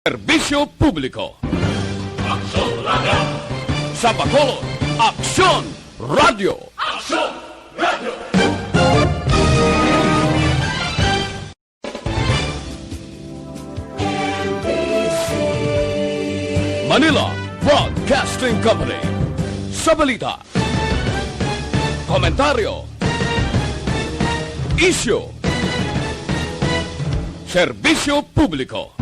Serbisyo Publiko. Aksyon Radio! Sa Bacolod, Aksyon Radio. Aksyon Radio! Manila Broadcasting Company. Sa balita, komentaryo, isyu, serbisyo publiko.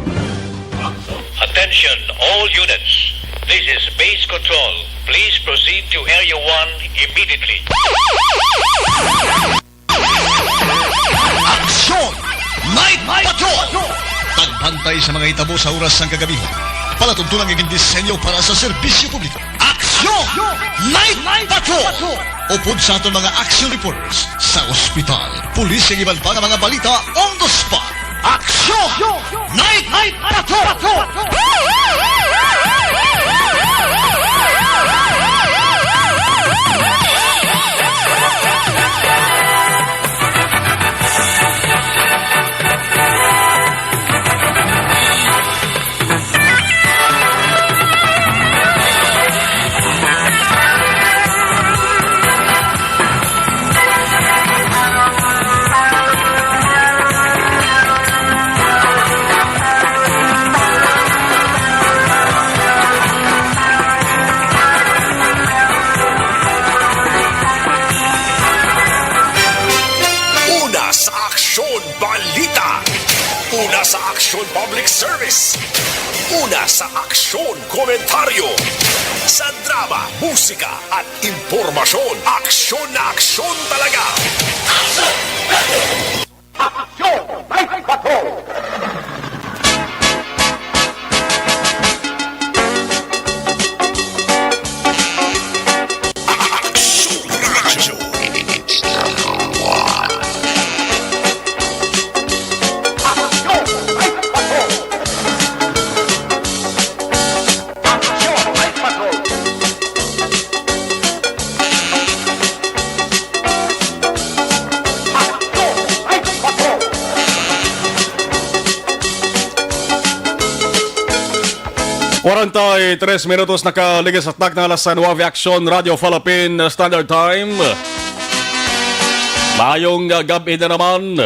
Attention all units. This is base control. Please proceed to Area 1 immediately. Aksyon! Night Patrol! Tagbantay sa mga itabo sa oras ng kagabihan. Palatuntunan ng disenyo para sa serbisyo publiko. Aksyon! Night Patrol! Upod sa aton mga action reporters sa ospital, pulis ang iban pa ng mga balita on the spot. Aksyon! Night Patrol! Balita. Una sa Aksyon Public Service. Una sa Aksyon Komentaryo. Sa drama, musika at impormasyon. Aksyon na aksyon talaga. Aksyon! Aksyon! Night Patrol! Tres minutos nakaligas at na alas sa Nuave Action Radio Philippine Standard Time. Mayong gabi na naman.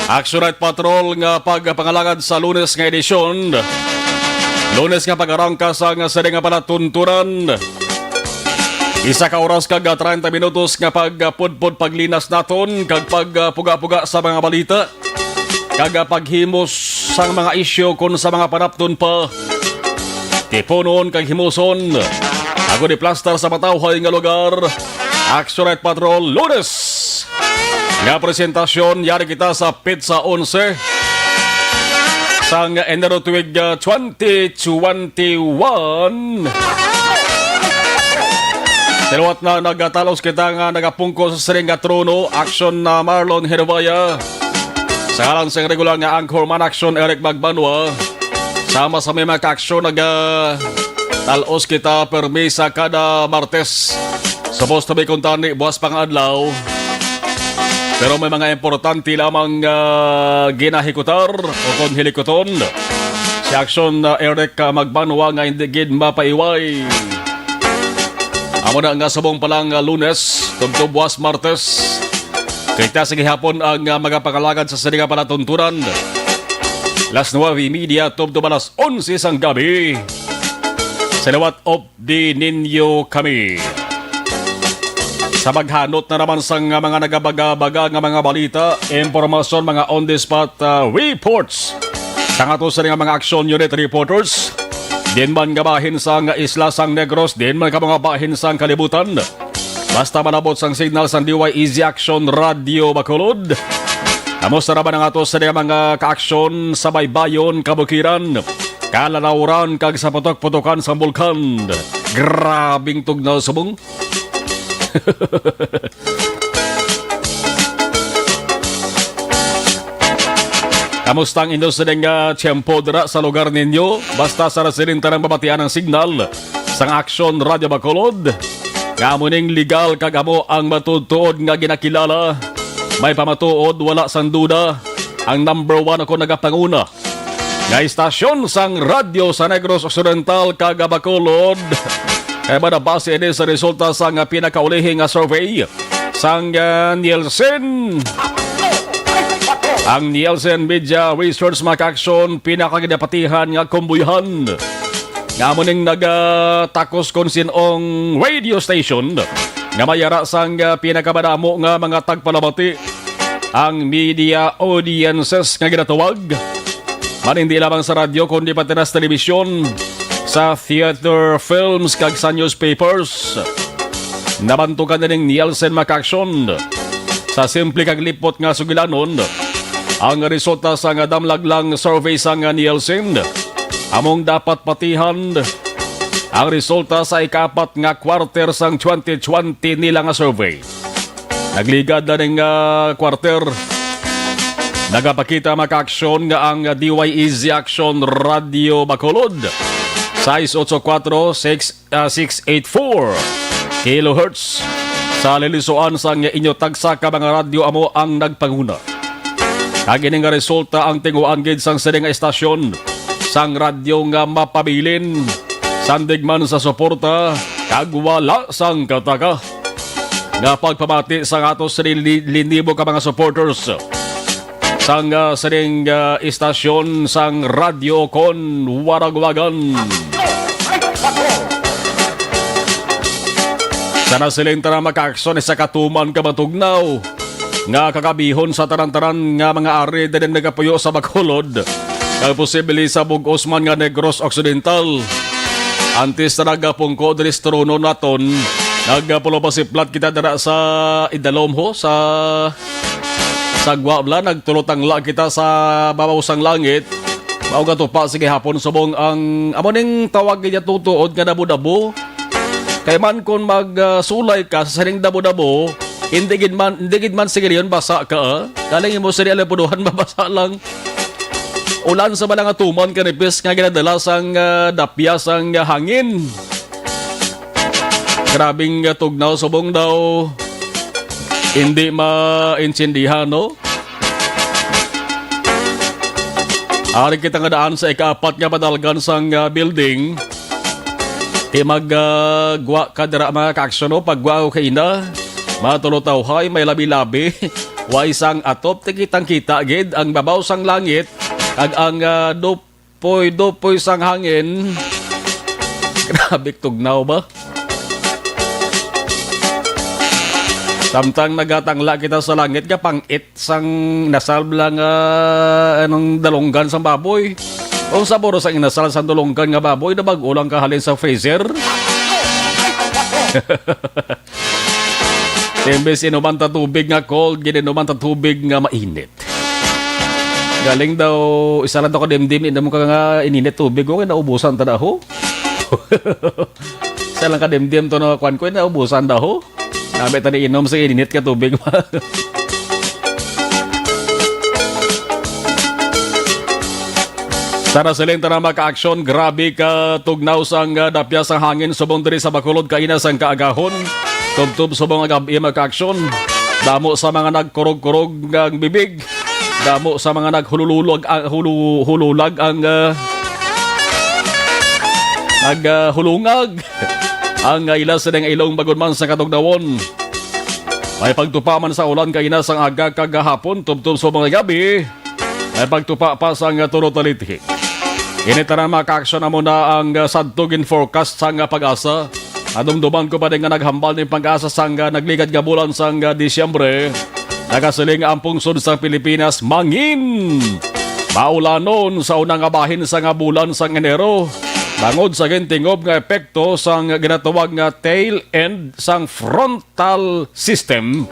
Action Night Patrol nga pagpangalagad sa Lunes nga edisyon. Lunes nga pag-arangka sa nga sari nga palatunturan. Isa ka oras kag 30 minutos nga pagpudpud paglinas naton kag pagpuga-puga sa mga balita. Kag paghimos sang mga isyo kun sa mga panapton pa. Tiponon kag himuson. Ako di plaster sa matawhay nga lugar. Action Night Patrol Lunes. Nga presentasyon yari kita sa Pizza 11 sang Enero tuig 2021. Tiluwat na nagatalos kita nga nagapungko sa siring nga trono. Action na Marlon Hervaya. Sa halang sa regular nga Anchor Man Action Eric Magbanwa. Sama sa may mga ka-aksyon talos kita permisa kada Martes. Supposed to be kuntani buwas pang adlaw. Pero may mga importante lamang ginahikutar o kung hilikuton. Si Action Eric Magbanwa nga hindi gid mapaiway. Amo na nga sabong palang Lunes, tugtog buwas Martes. Kita sige hapon ang mga pangalagad sa sariga palatunturan. Las 9 media tubto balas 11 sang gabi. Salawat of the ninyo kami. Sa maghanot na naman sang mga nagabaga-baga ng mga balita, impormasyon, mga on the spot reports. Sa nga to sa mga action unit reporters. Din man gabahin sang Isla Sang Negros, din man ka mga bahin sang kalibutan. Basta manabot sang signal sang DY Easy Action Radio Bacolod. Kamusta na ba nga to sa mga ka-aksyon sa baybayon, kabukiran, kalalawran, kag sa putok-putokan sa bulkan. Grabing tugnaw subong. Kamusta ang industry nga tiyempo dira sa lugar ninyo? Basta sa resilinta ng babatian ng signal sang Action Radio Bacolod. Kamuning legal kagamo ang matutuod nga ginakilala. May pamatuod, wala sang duda. Ang number 1 ako nagapanguna nga istasyon sang radyo sa Negros Occidental kag Bacolod. Kaya ba nabase ini sa resulta sang pinakaulihing nga survey sang Nielsen. Ang Nielsen Media Research Makaksyon pinakaginapatihan nga kumbuyan nga muning nagatakos kon sinong radio station nga mayara sang pinakamadamo nga mga tagpalabati ang media audiences nga ginatawag. Man hindi lamang sa radyo kundi pati na sa telebisyon, sa theater, films kag sa newspapers. Nabantukan na ng Nielsen Makaksyon sa simple kag lipot nga sugilanon ang resulta sa nga damlaglang survey sa nga Nielsen. Among dapat patihan ang resulta sa ikapat nga quarter sang 2020 nila nga survey. Nagligad na ng quarter. Nagapakita Makaksyon nga ang DYEZ Action Radio Bacolod 684-684 kHz sa lilisuan sang inyo tagsa ka mga radyo amo ang nagpanguna. Kagini nga resulta ang tinguan gid sang sini nga estasyon sang radyo nga mapabilin sandigman sa suporta kag wala sang kataka nga pagpamati sang atos linibo ka mga supporters sang sining istasyon sang radyo kon waragwagan. Sana siling tara Makaksyon sa katuman ka matugnaw nga kakabihon sa taran-taran nga mga ari din nagapuyo sa Bacolod kag posible sa bugos man nga Negros Occidental. Antes na nagapungko diri sa trono naton, nagpulopasiplat kita dara sa idalom ho sa Guabla, nagtulotangla kita sa babaw sang langit. Mao nga tupa sige hapon subong ang amoning tawag niya tutuod nga dabo-dabo. Kay man kon magsulay ka sa saring dabo-dabo, hindi gid man sige yon basa ka. Kaling mo sa puduhan mabasa lang. Ulan sa balang atuman kanipis nga ginadala sang dapya sang hangin. Grabing tugnaw subong daw. Hindi ma-insindihan, no? Ari kita nga daan sa ika-4 nga padalgan sang building. Di mag-gwa ka dira mga Kaksyon, no? Pag-gwa ko kay ina, matulotawhay, may labi-labi. Way sang atop, tikitang-kita gid ang babaw sang langit. Ag ang dupoy sang hangin. Grabe tugnaw ba? Samtang nagatangla kita sa langit nga pang-it sang nasal lang anong dalonggan sang baboy. O sa boro sang inasal sang dalonggan nga baboy na bag-ulang kahalin sa freezer. Imbes inuman ta tubig nga cold, gininuman ta tubig nga mainit. Galing daw, isa lang ako dimdim, mo ka nga ininit tubig ko, naubusan ta daho. Isa lang ka dimdim to na kwan ko, naubusan daho. Nabi tani inom sa ininit ka tubig ma. Sana siling tara Makaksyon, grabe ka tugnaw sang dapya sang hangin subong diri sa Bacolod kaina sang kaagahon. Tubtub subong agabi Makaksyon. Damo sa mga nagkurog-kurog ng bibig. Damo sa mga naghululag ang naghulungag. Ang ilas ng ilong bagod man sa katugnawon. May pagtupa man sa ulan kaina sang aga kagahapon tubtub sa mga gabi. May pagtupa pa sang turotalithi. Initara Makaksyon amo na ang sadtugin forecast sang pag-asa. Adumduman ko pa din nga naghambal ng pag-asa sang nagligad nga bulan sang Disyembre. Nagasiling ang pungsod sa Pilipinas mangin. Maulanon sa unang abahin sa nga bulan sang Enero. Bangod sa gintingob nga epekto sang ginatawag nga tail end sang frontal system.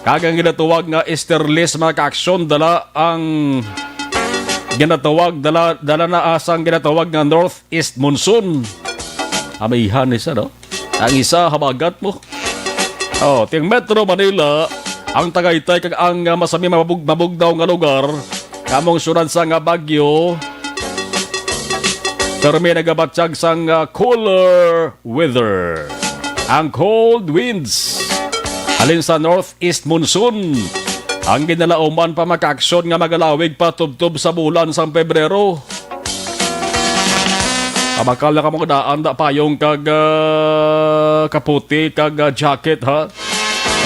Kagang ginatawag nga easterlies Makaksyon dala ang ginatawag dala na asang ginatawag nga northeast monsoon. Amihan isa no? Ang isa habagat mo. Ting Metro Manila ang Tagaytay kag ang masami mabugdaw nga lugar kamong sunod sa nga bagyo. Pero may nagabatsyag sang cooler weather. Ang cold winds. Alin sa northeast monsoon. Ang ginalauman pa Makaksyon nga magalawig pa tubtub sa bulan sang Pebrero. Abakal na ka mga daan da payong kag kaputi kag jacket ha.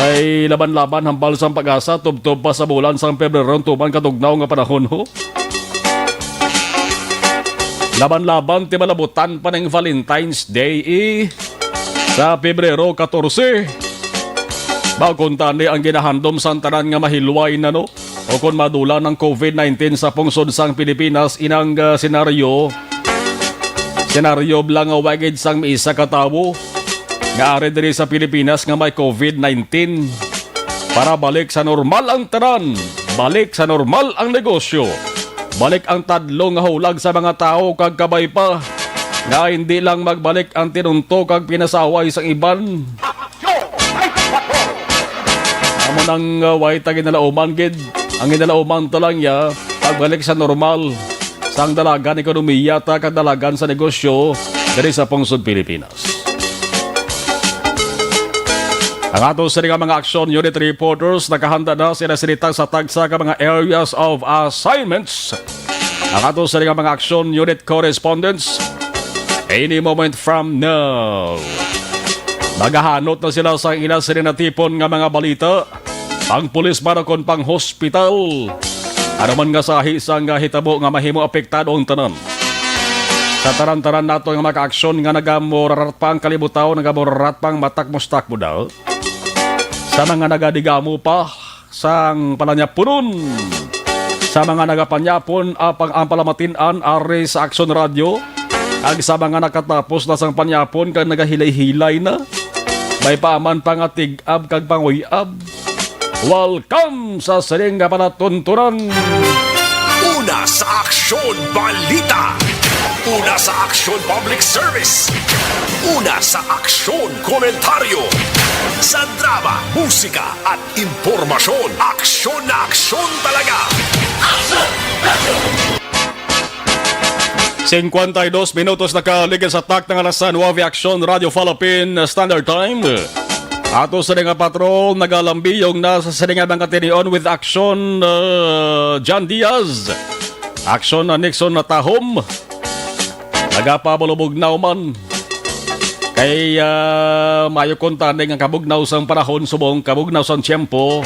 Ay laban-laban hambal sang pag-asa tubtob pa sa bulan sang Pebrero tuman kadugnaw nga panahon ho. Laban-laban ti malabutan pa ng Valentine's Day sa Pebrero 14. Bagong tani ang ginahandom sa tanan nga mahilway na no. O kung madula ng COVID-19 sa pungsod sang Pilipinas inang senaryo blang wagid sang miisa katawo nga ari diri sa Pilipinas nga may COVID-19 para balik sa normal ang tanan, balik sa normal ang negosyo, balik ang tadlo nga hulag sa mga tao kag kabay pa nga hindi lang magbalik ang tinunto kag pinasaway sa iban. Amo nang way tagi nalauman gid ang ginalauman talang ya pagbalik sa normal sang dalagan ekonomiya ta kag dalagan sa negosyo diri sa pungsod Pilipinas. Ang ato sa mga action unit reporters nakahanda na sila sinitang sa tagsa ka mga areas of assignments. Ang ato sa mga action unit correspondents any moment from now. Nagahanot na sila sa ina sinatipon nga mga balita. Pang pulis marakon pang hospital. Ano man nga sahi sang hitabo nga mahimo apektado ang tanan. Sa taran-taran nato nga maka-aksyon nga nagamorarat pang kalibutaw, nagamorarat pang matak-mustak mo daw. Sa mga nagadigamo pa sang palanyapunon. Sa mga nagapanyapon ang palamatinan ari sa Aksyon Radio. Ag sa mga nakatapos na sang panyapon kag nagahilay-hilay na. May paaman pangatig-ab kag panguyab. Welcome sa siring nga panatuntunan. Una sa Aksyon Balita. Una sa Aksyon Public Service. Una sa Aksyon Komentaryo. Sa drama, musika at impormasyon. Aksyon na aksyon talaga. 52 minutos na kaligid sa tak ng alas 9 Aksyon Radio Philippine Standard Time. Ato sa nga patrol nagalambiyong na sa nga mga tinion with Action John Diaz. Action Nixon na tahom. Nagapabulubog na man. Kay mayo kontaning ang kabugnaw sang panahon subong kabugnaw sang tiyempo.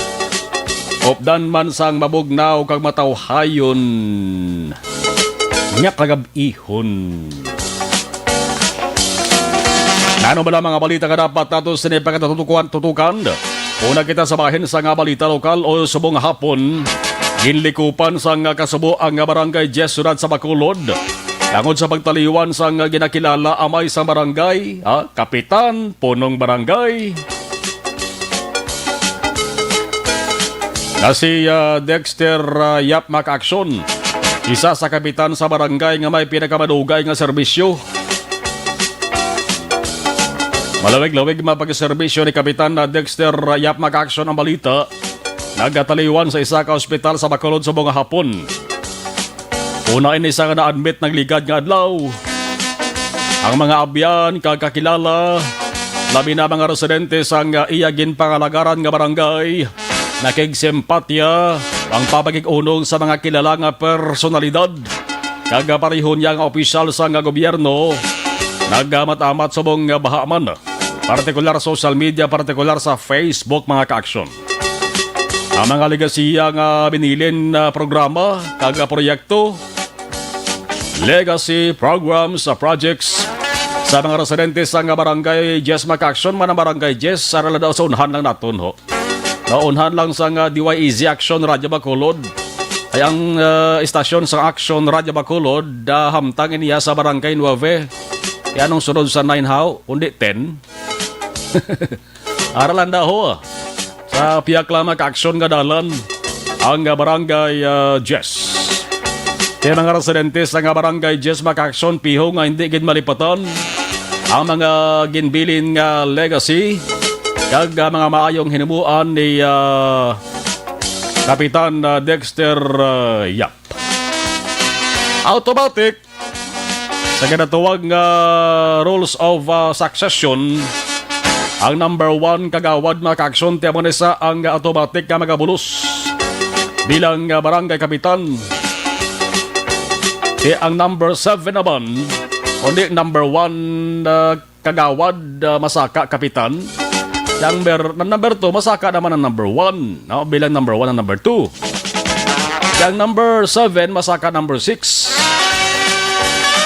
Opdan man sang mabugnaw kag matawhayon. Nya kagab-ihon. Ano ba mga balita ka dapat nato sinipagkatutukan? Una kita sabahin sa nga balita lokal o subong hapon. Ginlikupan sa nga kasubo ang barangay Jesurat sa Bacolod. Tangod sa pagtaliwan sa nga ginakilala amay sa barangay, kapitan, punong barangay. Na si Dexter Yap Makaksyon, isa sa kapitan sa barangay nga may pinakamadugay nga serbisyo. Malawig-lawig mapag-serbisyo ni Kapitan na Dexter Yap Makaksyon ang balita. Nagkataliwan sa isa ka ospital sa Bacolod sa mga hapon. Una isa nga na-admit ng ligad nga adlaw. Ang mga abyan, kakakilala, labi na mga residente sa iyagin pangalagaran nga barangay, nakigsimpatya, ang papagig-unong sa mga kilala nga personalidad, kagaparihon niya nga opisyal sa nga gobyerno, nagamat-amat subong bahaman. Partikular social media, partikular sa Facebook mga ka-aksyon. Ang mga legasiya nga binilin na programa, kaga-proyekto, legacy programs, projects sa mga residentes sa nga barangay Jess Maka-aksyon, man ang barangay Jess, sarala daw sa unhan lang natin ho. Naunhan lang sa nga DYEZ Action Radio Bacolod. Ay ang istasyon sa Action Radio Bacolod, hamtang iniya sa barangay 9. Anong sunod sa 9 how? Undi 10. Aralan na ho sa piyakla maka-aksyon nga dalan ang barangay Jess. Kaya mga residentes ng barangay Jess maka-aksyon piho nga hindi gid malipatan ang mga ginbilin nga legacy kag mga maayong hinubuan ni Kapitan Dexter Yap. Automatic sa ginatuwag nga rules of succession, ang number 1 kagawad maka-aksyon tiya mo nisa ang automatic nga magabulos bilang barangay kapitan. Ang number 7 naman Kundi number 1 kagawad masaka kapitan. Yang number 2 masaka naman ang number 1. No? Bilang number 1 ang number 2. Yang number 7 masaka number 6.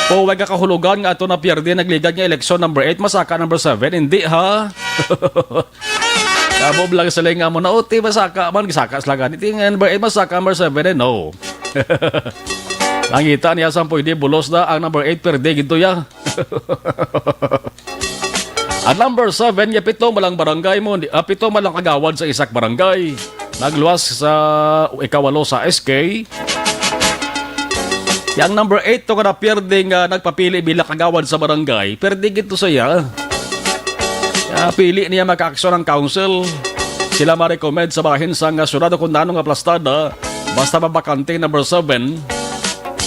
O wag kahulugan nga ito na pierde nagligad nga eleksyon number 8 masaka number 7. Hindi ha. Kabob lang sila nga mo na uti masaka man gisaka slagan. Iti nga number 8 masaka number 7 no. Langita niya sa pwede bulos na ang number 8 perde gito ya. Ang number 7 ya pito malang barangay mo, pito malang kagawad sa isak barangay. Nagluwas sa ikawalo sa SK. Yang number 8 to kada pierdeng nagpapili bilang kagawad sa barangay. Perde gito saya. Pili niya maka-aksyon ng council. Sila ma-recommend sa bahin sa syudad kung nano nga plastada. Basta mabakante number 7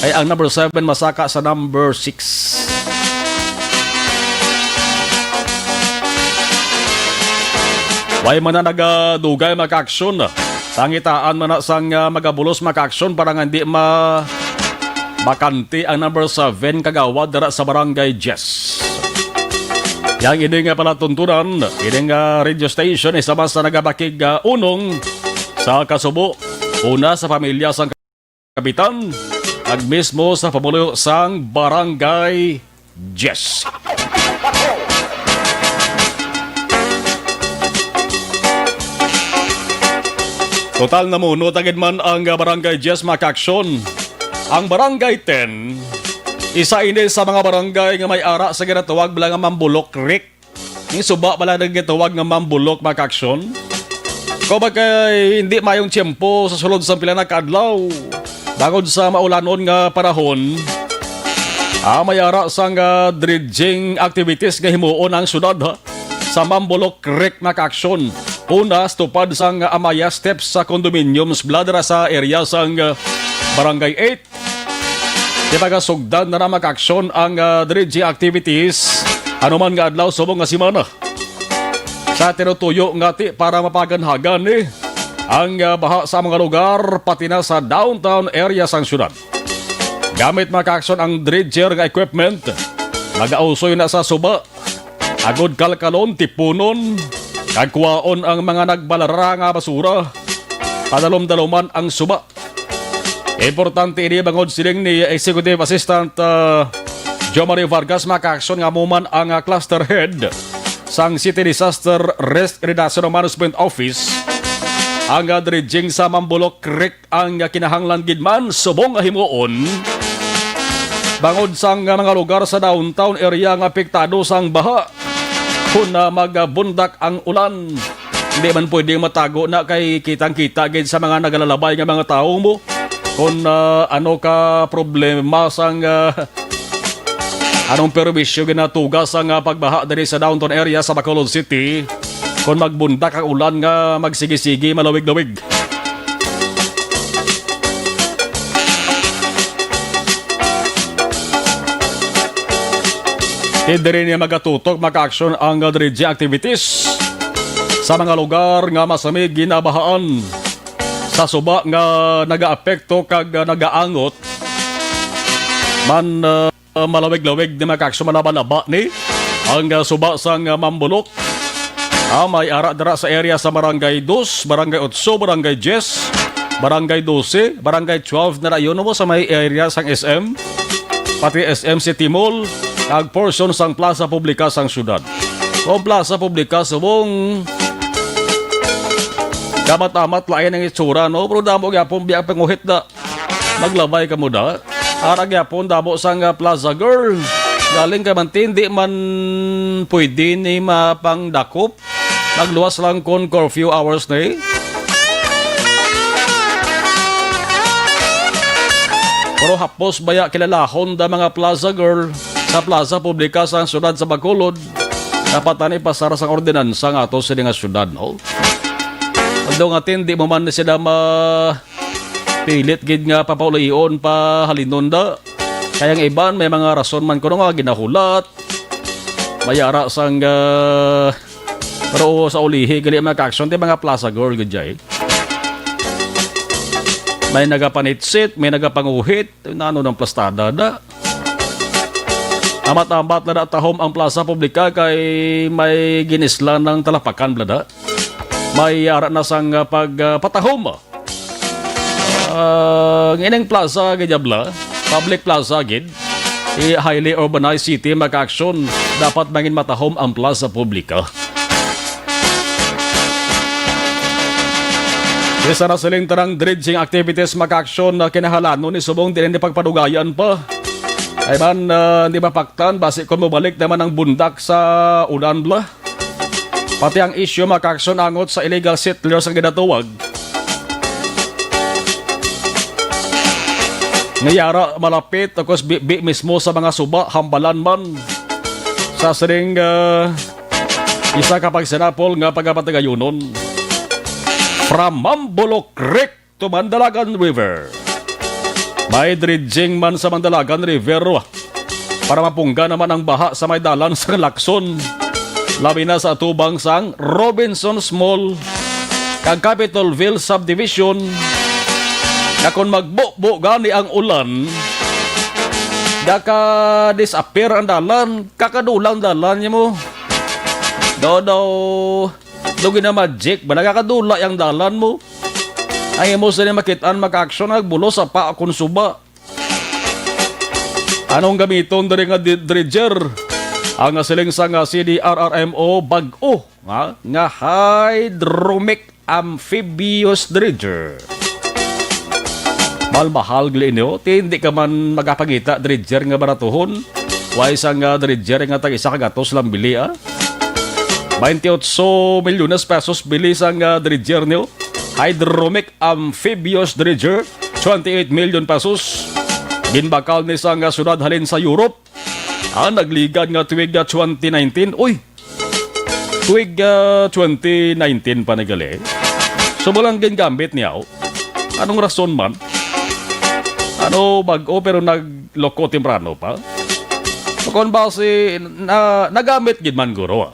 ay ang number 7 masaka sa number 6. Way man na nagadugay maka-aksyon. Tangitaan man na sang magabulos maka-aksyon para nga hindi bakante ang number 7 kagawad dara sa barangay Jess. Yang ini nga pala tuntunan, ini nga radio station isa mas na nagabakig unong sa Kasubo. Una sa pamilya sang kapitan, at mismo sa pamulo sang barangay Jess. Total na muno tagid man ang barangay Jess maka-aksyon. Ang barangay 10, isa ini sa mga barangay nga may ara sa ginatawag bala nga Mambulok Creek. Ni suba bala nga ginatawag nga Mambulok maka-aksyon. Kung bagay hindi mayong tiyempo sa sulod sa pila na kaadlaw, bagod sa maulanon nga panahon, may ara sa nga dredging activities nga himuon ang syudad sa Mambulok Creek maka-aksyon. Una, stupad sang Amaya Steps sa condominiums bladra sa area sang Barangay 8. Di pagasugdan na maka-aksyon ang dredging activities anuman nga adlaw subong nga simana. Sa tinutuyo nga ti para mapaganhagan ang baha sa mga lugar pati na sa downtown area sang syudad. Gamit maka-aksyon ang dredger nga equipment, mag-ausoy na sa suba, agod kalkalon, tipunon, kagkuwaon ang mga nagbalara nga basura, padalom-daloman ang suba. Importante ini bangod siling ni Executive Assistant Jo Marie Vargas maka-aksyon nga muman ang cluster head sang City Disaster Risk Reduction Management Office. Ang dredging sa Mambulok Creek ang kinahanglan gidman subong himuon. Bangod sang mga lugar sa downtown area nga apektado sang baha kung magbundak ang ulan. Hindi man pwedeng matago na kay kitang-kita gid sa mga nagalalabay nga mga tao mo. Kung ano ka problema sang anong perwisyo ginatugas ang pagbaha diri sa downtown area sa Bacolod City kung magbundak ang ulan nga magsigi-sigi malawig-lawig. Hindi rin niya magatutok maka-aksyon ang dredging activities sa mga lugar nga masamig ginabahaan. Sa suba nga nagaapekto kag nagaangot man malawig-lawig di maka-aksyon manaba-naba ni ang suba sang Mambulok. May ara dara sa area sa Barangay 2, Barangay 8, Barangay 10, Barangay 12, Barangay 12 na rayon mo sa may area sang SM, pati SM City Mall, ag portion sang Plaza Publica sang syudad. Kung Plaza Publica subong damat-amat lain ang itsura, no? Pero damo gyapon biya panguhit na maglabay ka mo da. Ara gyapon damo sang Plaza Girl. Galing ka man tindi man pwede ni mapangdakop. Magluwas lang kon curfew hours na Pero hapos baya kilalahon da mga Plaza Girl sa Plaza Publica sa syudad sa Bacolod. Dapat ani pasara sang ordinansa nga ato sa nga syudad, no? Ando nga tin, di mo man sila pilit gid nga papaulion pa halinon da. Kaya nga iban, may mga rason man ko nga ginahulat. Mayara sang pero sa ulihi, gali mga ka-aksyon, di mga Plaza Girl gid jay. May nagapanitsit, may nagapanguhit, nano ng plastada da. Amat-amat na tahom ang plaza publika kay may ginisla ng talapakan blada. May ara na sang pagpatahom. Ngineng plaza ganyabla, public plaza gid. Highly urbanized city maka-aksyon dapat mangin matahom ang plaza publika. Isa na siling tarang dredging activities maka-aksyon na kinahalanon ni subong din ni pagpadugayan pa. Ay man, di mapaktan, basi kung mabalik naman ang bundak sa ulan bla. Pati ang issue maka-aksyon angot sa illegal settlers ang ginatuwag. Ngayara malapit akos bi mismo sa mga suba, hambalan man. Sa siling isa kapag sinapol nga pagkapatagayunon. From Mambolo Creek to Mandalagan River. May dredging man sa Mandalagan River para mapungga naman ang baha sa may dalan sa Lacson. Labi na sa tubang sang Robinsons Mall kag Capitolville Subdivision na kung magbo gani ang ulan daka disappear ang dalan, kakadulang dalan niya mo. Dogi na magic ba nakakadula yung dalan mo? Ay mo sila makitaan maka-aksyon nagbulo sa pa akong suba. Anong gamiton dari nga dredger? Ang siling sa nga CDRRMO bag-o nga hydromic amphibious dredger. Mahal gili niyo, hindi ka man magapagita dredger nga baratuhon. Why sang dredger nga tag isa kagatos lang bili 28 milyones pesos bili sang dredger niyo. Hydromic amphibious dredger, 28 million pesos. Ginbakal ni sa nga sunod halin sa Europe. Nagligad nga tuwig 2019. Uy! Tuwig 2019 pa nagali. So walang gingambit niya. Anong rason man? Ano bago pero nagloko temprano pa? Kung ba si nagamit gid man guro.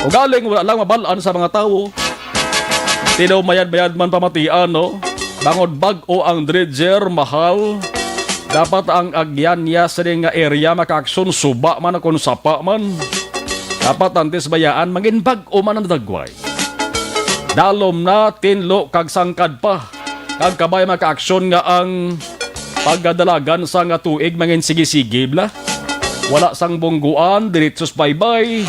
O galing wala lang mabalaan sa mga tao. Tinaw mayad-mayad man pamatian, no? Bangod bag-o ang dredger, mahal. Dapat ang agyan niya sa nga area maka-aksyon, suba man akong sapa man. Dapat antes bayaan, mangin bag-o man ang dagway. Dalom na, tinlo, kag sangkad pa. Kag kabay maka-aksyon nga ang pagdadalagan sa nga tuig, mangin sige-sige, bla. Wala sang bungguan, diritsos bye-bye.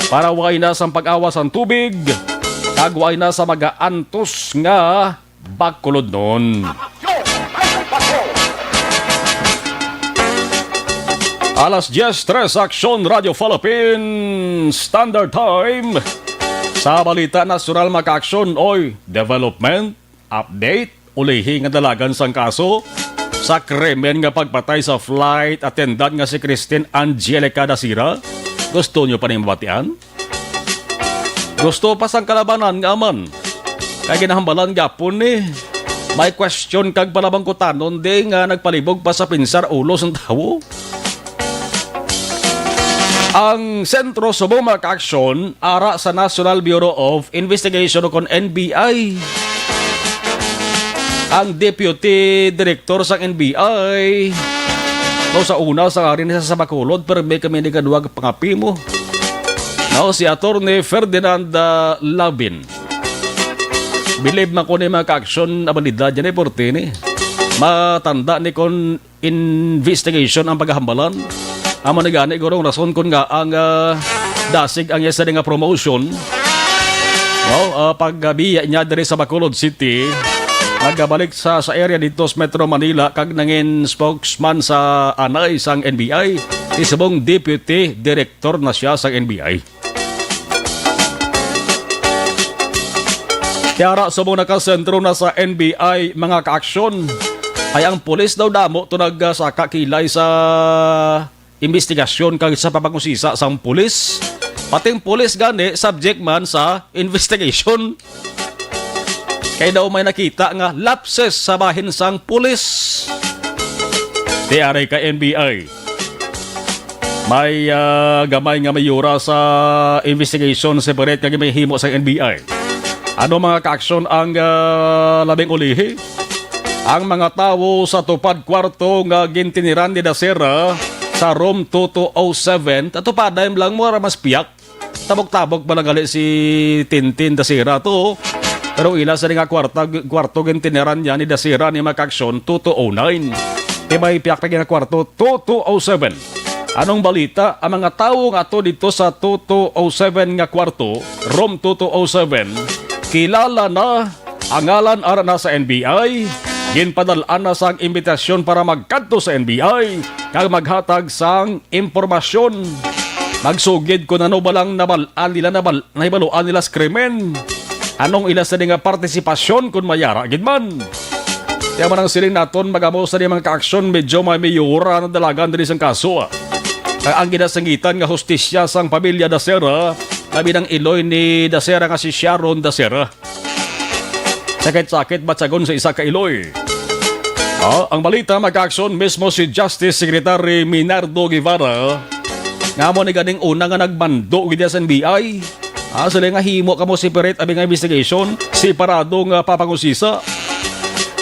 Para way na sang pag-awas ang tubig. Kagway na sa mag-aantos nga bakulod nun. Alas 10:03 Aksyon Radio Philippines Standard Time. Sa balita nasyonal maka-aksyon oy development, update, ulihi nga dalagan sang kaso sa krimen nga pagpatay sa flight attendant nga si Christine Angelica Dasira. Gusto nyo pa rin mabatian? Gusto pa sang kalabanan nga man. Kaya ginahambalan gapon ni. May question kag palabang kutanon di nga nagpalibog pa sa pinsar ulo ng tao. Ang Sentro Subong Maka-aksyon ara sa National Bureau of Investigation o NBI. Ang Deputy Director sa NBI sa una sa arin sa Bacolod pero may kami ni kaduwag pangapi mo. Si Attorney Ferdinand Labin. Believe man ko ni maka-aksyon abanidad yan porte ni. Matanda ni kon investigation ang paghahambalan. Amo ni gani gurong rason kon nga ang dasig ang yesa nga promotion. Pagbiya niya diri sa Bacolod City, nagabalik sa area dito sa Metro Manila kag nangin spokesman sa anay sang NBI. Isabong Deputy Director na siya sa NBI. Kaya sa mga nakasentro na sa NBI mga kaaksyon ay ang pulis daw damo to nagsaka kilay sa investigasyon kag sa papangusisa sang pulis. Pating pulis gani subject man sa investigation. Kaya daw may nakita nga lapses sa bahin sang pulis. Tiyaray ka NBI. May gamay nga mayura sa investigation separate kag may himo sa NBI. Ano mga kaaksyon ang labing ulihi? Ang mga tawo sa tupad kwarto nga gintiniran ni Dasera sa room 2207. Tato pa, dahil lang mo mas piyak. Tabok-tabok ba nagali si Tintin Dasira to? Pero ila sa nga kwarto gentineran niya ni Dasira ni Makaksyon 2209. May piyak na kwarto 2207. Anong balita? Ang mga tao nga to dito sa 2207 nga kwarto, room 2207, kilala na ang ngalan ara na sa NBI. Ginpadalaan na sang imbitasyon para magkadto sa NBI kag maghatag sang impormasyon. Magsugid ko na no balang nabalaan nila nahibaluan nila sa krimen. Anong ila sa nga partisipasyon kung mayara gid man. Kaya man ang siling naton magamo sa mga ka-aksyon medyo may mayura na dalagan din isang kaso. Ang ginasangitan nga hustisya sang pamilya Dasera, labi ng iloy ni Dasera nga si Sharon Dasera. Sakit-sakit batsagon sa isa ka iloy. Ang balita mag-aksyon mismo si Justice Secretary Minardo Guevara. Nga mo ni ganing una nga nagbando gid sa NBI. Sila nga himo kamo separate abi nga investigation, separado nga papangusisa.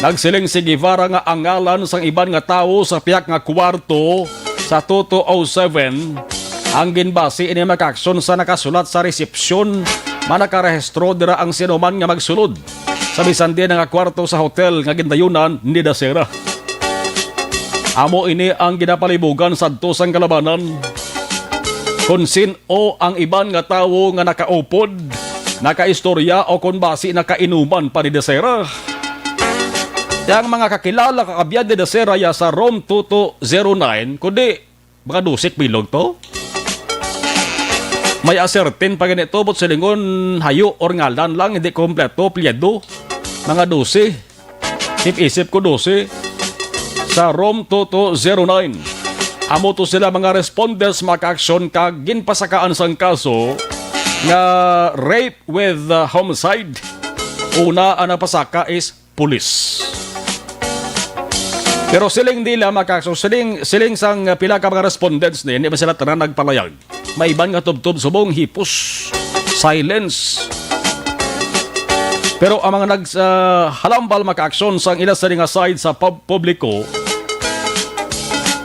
Nagsiling si Guevara nga ang ngalan sang iban nga tawo sa piyak nga kwarto sa 2207 ang ginbasi ini makaksyon sa nakasulat sa resepsyon manakarehistro dira ang sinuman nga magsulod sa bisan din nga kwarto sa hotel nga gindayunan ni Dasera. Amo ini ang ginapalibugan sadto sang kalabanan kung sino ang iban nga tawo nga nakaupod, nakaistorya o kung basi nakainuman pa ni Dasera. Yang mga kakilala kakabiyad ni Dasera ya sa room 2209, kundi mga dusik bilog to. May asertin pa ganito, but silingon hayo or ngalan lang, hindi kompleto, pliedo. Mga 12. Isip ko 12. Sa room 2209. Amo to sila mga respondents maka-aksyon kag ginpasakaan sang kaso nga rape with homicide. Una ang napasaka is police. Pero siling nila makaso, siling sang pila ka mga respondents ni, hindi ba sila tanan nagpalayag? May iban nga tubtub subong hipos, silence. Pero ang mga halambal maka-aksyon sang ila sa nga side sa publiko,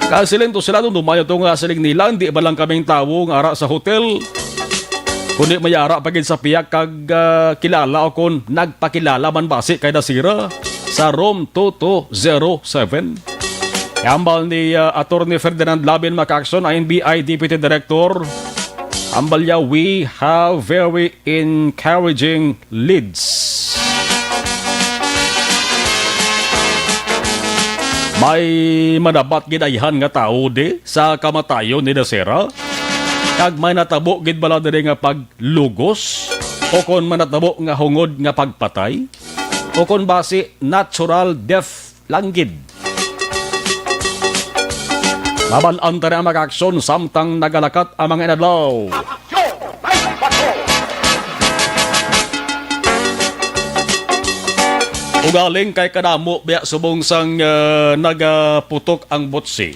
kasilin to sila nung dumayo to nga siling nila, hindi ba lang kaming tawo nga ara sa hotel, kundi may ara pagid sa piyak kag kilala o kung nagpakilala man basi kay Dasira sa room 2207. Ambal ni Attorney Ferdinand Labin Makaksyon, NBI Deputy Director. Ambal niya, we have very encouraging leads. May manabat gidayhan nga tao di sa kamatayon ni Dasera. Kag may natabo gid bala diri nga paglugos o kon manatabo nga hungod nga pagpatay. O kung basi natural death langgid. Mabalaan ta na mag-aksyon samtang nagalakat ang mga inadlaw. Ugaling kay kadamo biya subong sang nagaputok ang botsi.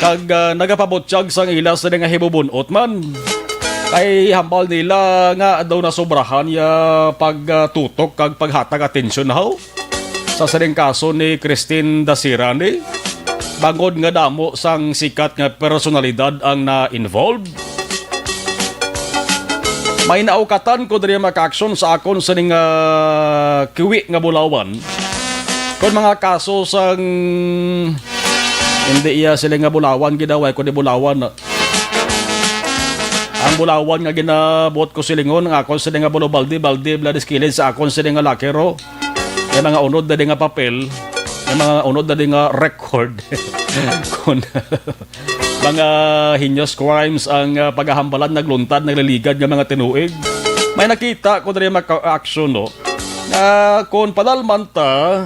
Kag nagapabotyag sang ila sa nga hibubunot man. Kay hambal nila nga daw na sobrahan ya pagtutok kag paghatag atensyon how sa saring kaso ni Christine Dasira ni bangod nga damo sang sikat nga personalidad ang na-involved. May naukatan ko diri maka-aksyon sa akon sa ning kiwi nga Bulawan kon mga kaso sang hindi iya sila nga Bulawan gidaway ko di Bulawan. Ang Bulawan nga ginabot ko silingon nga akon sila nga Baldi bladis kilid sa akon sila nga lakero. May mga unod na di nga papel, may mga unod na di nga record. Kung mga heinous crimes ang paghahambalan, nagluntad, nagliligad nga mga tinuig. May nakita ko na rin maka-action, no? Kung padalman ta,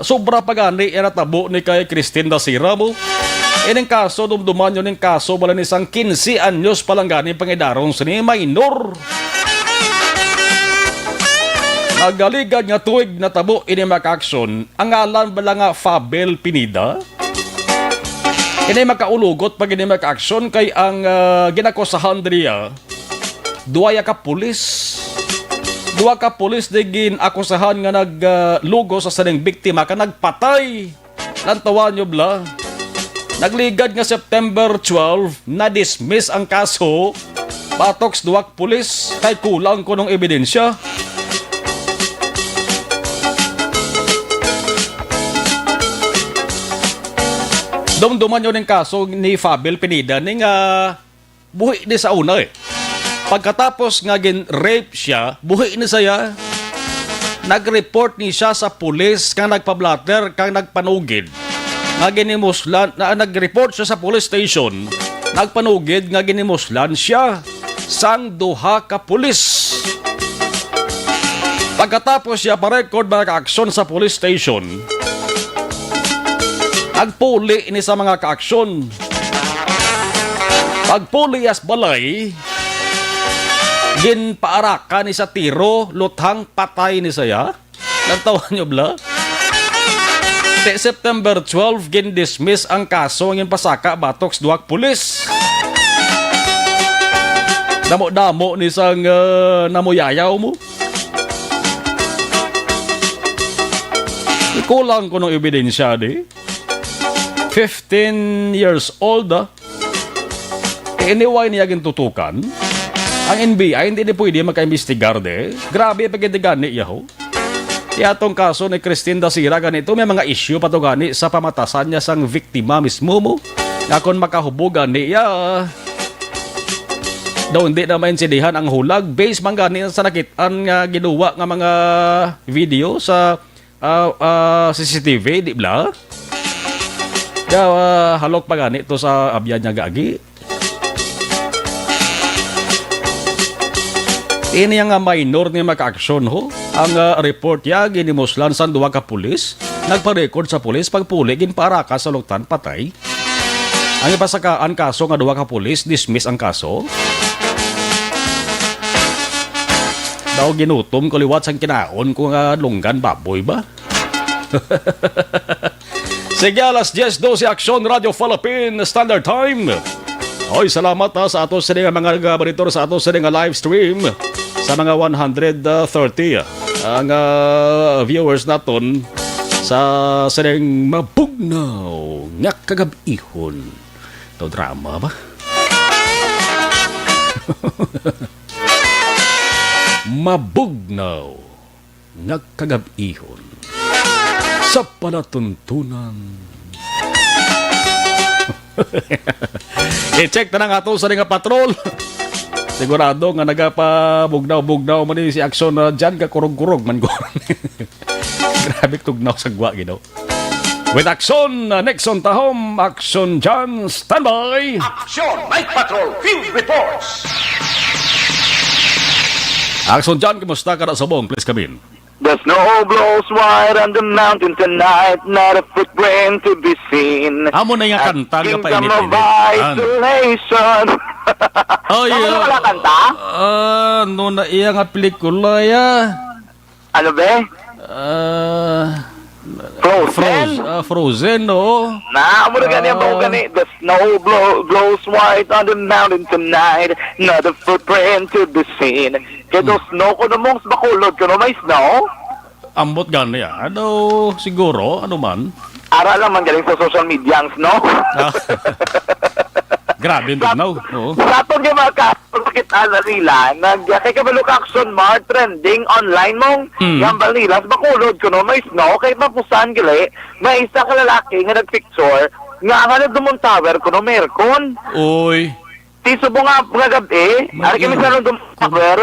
sobra pagani natabo ni kay Christine Dasira mo. Ining kaso, dumduman yun yung kaso, bala ni isang 15 anyos palang gani pangidarong sa ni minor. Nagaligad nga tuig na tabo ini maka-aksyon, ang ngalan bala nga Fabel Pinida. Ini makaulugot pag ini maka-aksyon kay ang ginakosahan diriya, duwaya ka pulis. Duwa ka pulis di ginakusahan nga naglugo sa saning biktima ka nagpatay. Lantawan nyo bla. Nagligad nga September 12, na-dismiss ang kaso patok sa duwak pulis kay kulang ko ng ebidensya. Dumduman yun ang kaso ni Fabel Pineda ni nga buhi ni sa una eh. Pagkatapos nga gin-rape siya, buhi ni saya. Nag-report ni siya sa pulis kang nagpa-blatter, kang nagpanugid. Nga ginimuslan, nag-report siya sa police station. Nagpanugid nga ginimuslan siya sang duha ka pulis. Pagkatapos siya pa-record mga ka-aksyon sa police station, nagpuli ni sa mga ka-aksyon. Pagpuli as balay, ginpaaraka ni sa tiro, luthang patay ni saya. Nagtawan nyo bla? September 12, gin-dismiss ang kaso ng pasaka batok sa duwak pulis. Damo-damo ni sang namuyayaw mo. Kulang ko ng ebidensya di. 15 years old anyway niya gintutukan. Ang NBI hindi pwede magka-investigar de. Grabe pagkitigan ni yaho. Kaya itong kaso ni Christine Dasira ganito may mga issue pa to gani sa pamatasan niya sang viktima mismo mo. Nga kung makahubugan niya daw hindi na maintindihan ang hulag based man gani sa nakitaan nga ginawa nga mga video sa CCTV di bla. Daw halok pa gani to sa abyan niya gagi. Ini nga minor ni maka-aksyon ho. Ang report niya ginimuslan sa duwa ka pulis. Nagpa-record sa pulis pagpuli ginparaka sa luktan patay. Ang ipasakaan kaso nga duwa ka pulis dismiss ang kaso. Daw ginutom kaliwat sang kinaon ko nga lunggan baboy ba? Sige, alas 10:12 Aksyon Radio Philippine Standard Time. Oy, salamat sa ato sa mga gabaritor sa ato sa live stream sa mga 130 ang viewers naton sa sining mabugnaw nga kagabihon. To drama ba? Mabugnaw nga kagabihon sa palatuntunan. I-check na nga ito sa nga patrol. Sigurado nga nagapabugnaw-bugnaw man si aksyon na dyan ka kurog-kurog man ko. Grabe tugnaw sa gwa gino. With action, Nixon Tahom, action dyan, standby. Aksyon! Night Patrol! Field Reports! Action dyan, kumusta ka na sa bong? Please come in. The snow blows white on the mountain tonight, not a footprint to be seen. Amo na yung kanta nga pa Kingdom of init-init. isolation. Ay, Ano wala kanta? ano na iya nga pelikula ya? Ano be? Frozen? Frozen, no? Na, amo na ganyan ba gani? The snow blows white on the mountain tonight, not a footprint to be seen. Kaya snow ko namang bakulod ko no may snow. Ambot gani ya. Ano, siguro, ano man? Ara lang man galing sa social media ang snow. Grabe yung tugnaw. Oo. Sa aton nga mga kapakita na nila, kay kabalo ka action mar trending online mong gambal nila, bakulod ko no, may snow, kay mapusan gali, may isa ka lalaki nga nagpicture, nga nga nagdumong tower ko no, merkon. Uy. Tisubo nga gabi, ari kami sa dumong tower,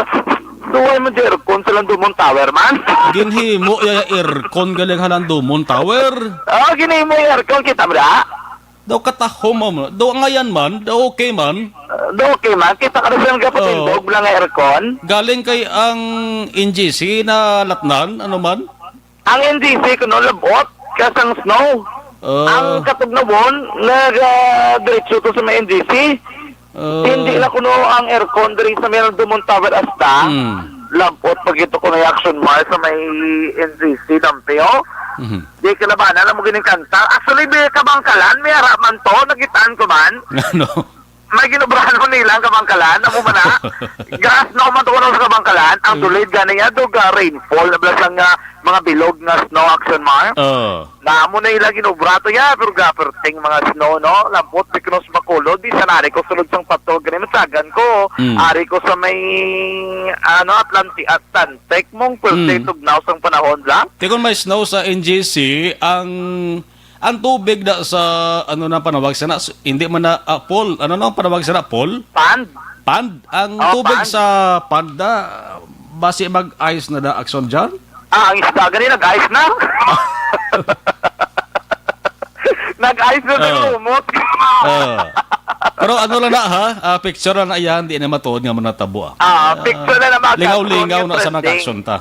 duway mo di aircon sa dumong tower man. Ginhimo ya aircon galing halang Dumon Tower. Gini mo yung aircon, kita mo da? Daw katahom mo. Daw ngayon man, daw okay man. Okay man, kita ka rin silang kapatindog, lang aircon. Galing kay ang NGC na latnan, ano man? Ang NDC ko no, labot, kasang snow. Ang katugnawon, nag-diretso to sa may NDC. Hindi na kuno ang aircon diri sa mayroong Dumont Tower asta. Lampot pag ito ko na action mar sa may NDC Lampeo. Di kalabanan na mo gining kanta. Actually, may kabangkalan, may haraman to, nagitaan ko man. Ano? may ginubrahan mo nila ang kabangkalan, amo man na. Gas na kumatukunan sa kabangkalan, ang tulid gani nga dog rainfall na blasang mga bilog na snow action mar. Namo na ila ginubrato ya pero gaperting mga snow no, lambot biknos makulod di sanari ko sulod sang patol gani masagan ko. Ari ko sa may Atlantic mong pwede tugnaw sang panahon lang. Tikon may snow sa NGC, ang tubig da sa ano na panawag sana, hindi man na pool, ano na ang panawag sana, pool? Pond. Ang tubig pond. sa pond da, base mag-ice na da action dyan? Ang isda gani nag-ice na. Nag-ice na lumot. Pero ano lang na ha, picture lang na yan, hindi na matuod nga manatabo. Picture na naman. Lingaw-lingaw na sa nag-action ta.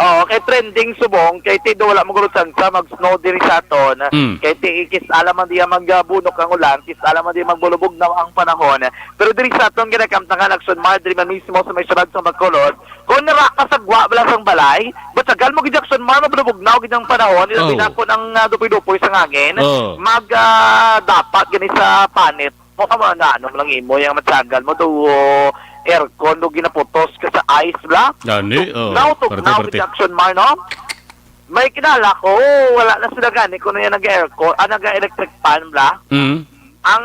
Kay trending subong, kay ti do wala mo gurutan sa mag-snow diri sa aton. Kay ti ikis alam man diya magbunok ang ulan, kis alam man diya magbulubog na ang panahon. Pero diri sa aton ginakamtangan action mar diri man mismo sa may syudad sa Bacolod. Kung nara ka sa gwa bala sang balay, batagal mo gid action mar magbulubog na gid ang panahon, ilabi na ko ng dupoy-dupoy sa ngangin. Dapat gani sa panit. Mo ka na ano lang imo yang matsagal mo do aircon do ginaputos ka sa ice bla. Gani, Now reduction mar no. May kinala ko, wala na sila gani kuno yan nag-aircon, nag-electric fan bla. Ang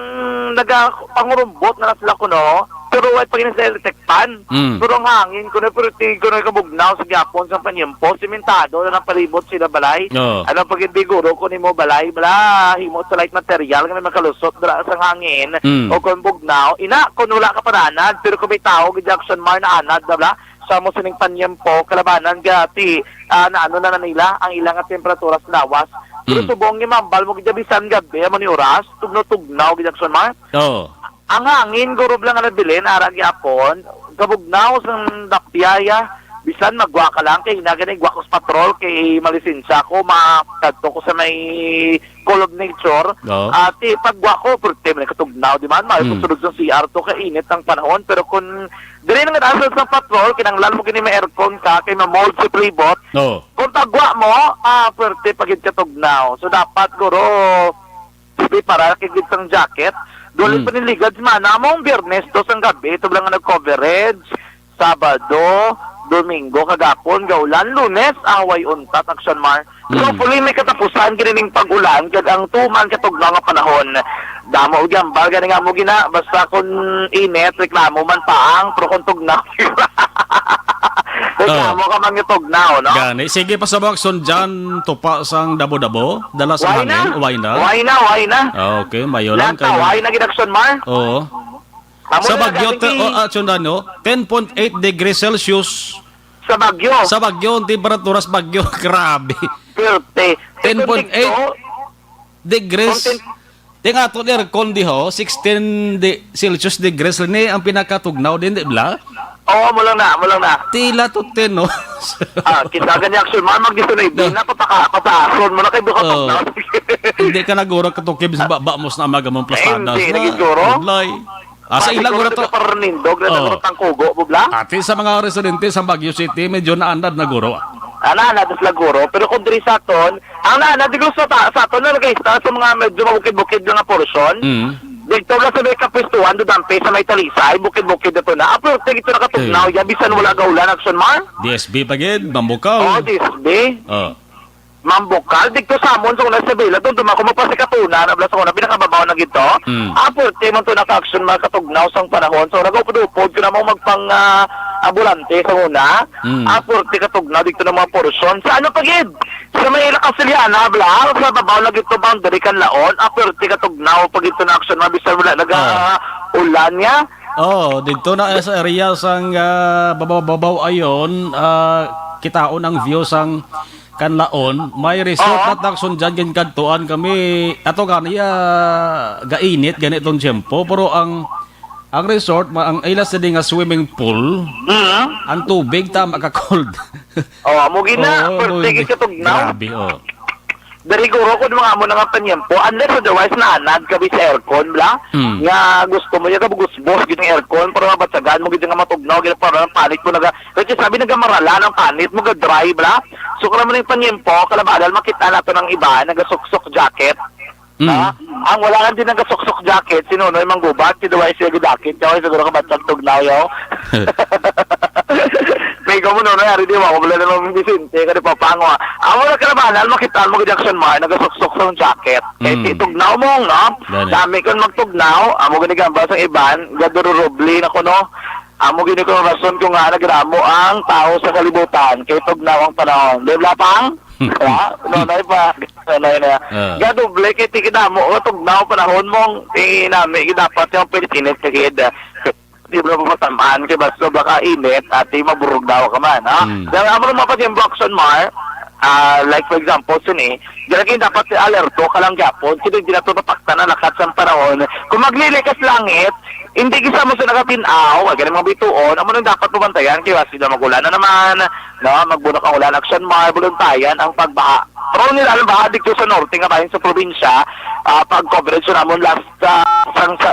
nag-pangurumbot na sila kuno, pero wala pa sa electric fan. Pero ang hangin kuno pero kuno kabugnaw sa gyapon sa panyempo, simentado na palibot sila balay. Ano pag biguro kuno mo balay bla, himo sa light material nga makalusot dra sa hangin o kun bugnaw, ina kun wala ka pananad pero kung may tao Jackson Mar na anad bla, sa mo sining panyempo kalabanan gati na ano na nila ang ilang temperatura sa lawas. Pero subong ni mambal mo gid bisan gabi mo ni oras tugnaw gid Jackson Mar. Ang hangin gurob lang ang nabilin ara gyapon kabugnaw sang dakpiyaya bisan magwa ka lang kay hinagani gwakos patrol kay malisensya ko makadto ko sa may Call of Nature at pagwa ko purte man katugnaw di man maipusulod sa CR to kay init ang panahon pero kun diri nga asal sa patrol kinanglan mo kini may aircon ka kay ma-mold sa playbot kung tagwa mo purte pagid katugnaw so dapat guro sibi para kay gid sang jacket duli pa niligad man among Biyernes dos ang gabi ito lang nga nag-coverage Sabado Domingo kagapon gaulan Lunes away untat action mar so hopefully may katapusan kinining pag-ulan kag ang tuman katugnaw nga panahon damo og gambal gani nga mo gina basta kun init reklamo man paang pero kun tugnaw reklamo ka man yung tugnaw no gani sige pa sa action dyan tupa sang dabo-dabo dala sa hangin why na okay mayo lang kayo why na gid action mar sa Bagyo, no? 10.8 degrees Celsius. Sa Bagyo, temperatura sa Bagyo, grabe. 10.8 degrees. Tinga to aircon di ho, 16 Celsius degrees ni ang pinakatugnaw din, di ba? Oo, mo lang na. Tila to 10, no? Kita ganyan action, mag-gusto na ibig na pataason mo na kay buka tugnaw. Hindi ka naguro katukib sa baba mo sa amagamang plasadas. Hindi, nagiguro. Sa ilang guro to. Parnindog na naguro tang kugo, bubla. Ati sa mga residente sa Baguio City, medyo naandad na guro. Naanad sa guro, pero kung diri sa aton, ang naanad diglo sa aton na guys, sa mga medyo mabukid-bukid nga portion. Dito na sa may kapistuhan, dudampi sa may talisay, bukid-bukid na to na. Pero ito na katugnaw, bisan wala gaulan, action mar. DSB pagid, Mambukaw. DSB. Mambukal dito sa amon sa una sa Bila doon dumako magpasikatuna na bla sa una pinakababaw na gito apurte man to naka-action makatugnaw sang panahon so nagaupod ko na mo magpang ambulante sa una apurte katugnaw dito na mga portion sa ano pagid sa may Lakasiliana bla sa babaw na gito boundary kan laon apurte katugnaw pag ito na action mabisan wala ulan niya dito na sa area sang babaw ayon kitaon ang view sang Kanlaon, may resort na takson dyan, gankantuan kami, ato ganiya gainit, ganitong tiyempo, pero ang resort, ang ilas na nga swimming pool, ang tubig tama ka-cold. Mugi na, pertigit katugnaw. Grabe, Dari guro ko mga amo nga panyempo, unless otherwise na anad kabi sa aircon, bla, nga gusto mo yung kabugusbos gitong aircon, pero mabatsagan mo gitong nga matugnaw, gitong parang panit mo kasi sabi nagamarala ng panit mo, ga-dry, bla, so kala mo na yung panyempo, kalabadal makita nato ng iba, nagasuksok jacket, Ang wala lang din ng kasuksok jacket, sinunoy manggubat, sinuway siya jacket, kaya siguro ka batang tugnaw yaw. May ko mo no, nayari di mo, wala na naman Vicente, kasi papango. Ang wala ka naman, makita mo ka Jackson Mar, nagasuksok sa jacket. Kaya titugnaw mo, no? Dami kong magtugnaw, amo ganigamba sa iban, gadururubli na ko, no? Amo gini ko rason kung nga nagramo ang tao sa kalibutan, kaya tugnaw ang panahon. Di ba pang? Nonay pa, nonay na. Gaduble, kaya tikidamo, tugnaw panahon mong, nami, dapat yung Pilipinas kagid. Di ba matamaan kaya basta baka init at di maburog daw ka man, ha? Dahil amo naman pa yung Broxon Mar, like for example, sini, dahil dapat alerto ka lang Japon, kasi hindi na ito napakta na lakat sa panahon. Kung maglilikas langit, hindi kisa mo sa nakatinaw, ganun mga bituon, amo nang dapat pumantayan, kaya sila magulan na naman, no? Magbunok ang ulan, action Mar, buluntayan, ang pagbaha. Pero nila, alam ba, dito sa norte nga bayan sa probinsya, pag-coverage na namon last sa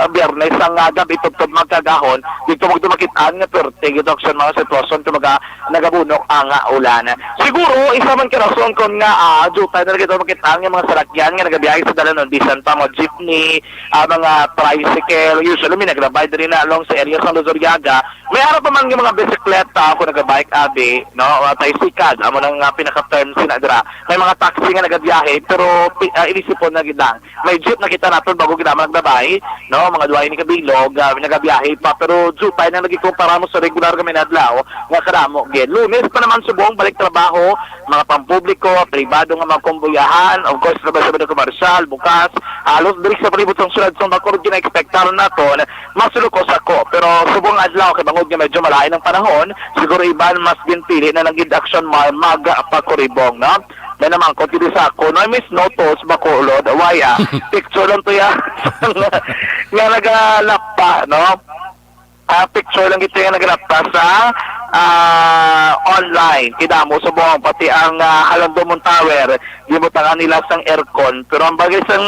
biyernes, ang gabi, tugtog magkagahon, dito magdumakitaan nga perte, dito action mga sitwasyon, tumaga nagabunok ang ulan. Siguro, isa man kirason kon nga, jutay na nagito makitaan nga mga salakyan, nga nagabiyahe sa dalanon, bisan pa mga jeepney, mga tricycle, usually may nagrabay din na along sa area sa Luzuriaga. May araw pa man yung mga bisikleta, kung nagabike abi, no, tricycle, amo nang pinaka-term sinadra. May mga taxi nga nagabiyahe, pero inisipon na gidang. May jeep na kita natin bago ginama nagbabay, no, mga duway ni kabilog, nagabiyahe pa, pero jutay na nagikumpara mo sa regular kami nadlaw, nga karamo, gid. Lunes pa naman subong, balik trabaho, mga pampubliko, pribado nga mga kumbuyahan, of course, trabaho sa komersyal, bukas, halos diri sa palibot ng sulad sa makurod gina-expectaran naton, masulukos ako, pero subong adlaw, kay bangod nga medyo malayo ng panahon, siguro iban mas ginpili na nagid action magpakuribong, no? May naman ko tili sa ako, no, miss notos, bakulod, waya, picture lang to ya, nga nagalapa, no? Picture lang ito yung nagalapa sa online. Kidamo sa buong, pati ang Halandomon Tower, gimutangan nila sang aircon. Pero ang bagay sang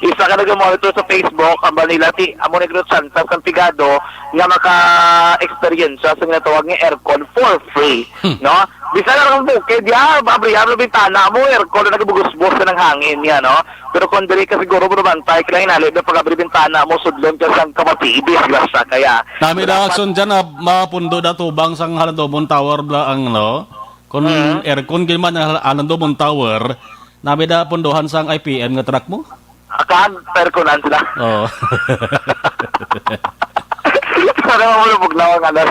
isa ka nag-monitor sa Facebook, ang ba nila amo negro Santa San Pigado, nga maka-experience sa ginatawag ng aircon for free, no? Bisa na lang bukid, babriyan na bintana mo, aircon na nagabugos-bus na ng hangin, yan, no? Pero kung dali ka siguro bumantay, kailangan inalib na pag-abri bintana mo, sudlon ka sang kamatibis, grasa kaya. Nami na action dyan na mapundo na tubang sang Halandomon Tower ang no? Kung aircon gilman ang Halandomon Tower, nami na punduhan sang IPM nga truck mo? Akan, airconan sila. Oo. Parang mamulubog na ang ano.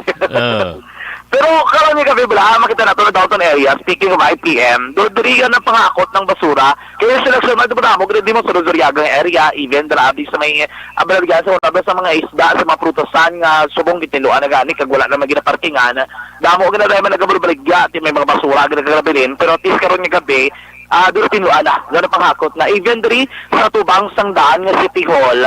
Pero karon ni gabi bala, makita nato na downtown area, speaking of IPM, dodrigan na pangakot ng basura. Kaya sila sa mga mo di mo sa Luzuriaga area, even grabe sa may abalagyan sa mga isda, sa mga prutosan nga subong gitiluan na gani kag wala na maginaparkingan. Damo gina man nagabalbaligya, ti may mga basura ginagabilin, pero at least karon ni gabi doon tinuan na, gano'n panghakot na. Even diri sa tubang sangdaan nga City Hall,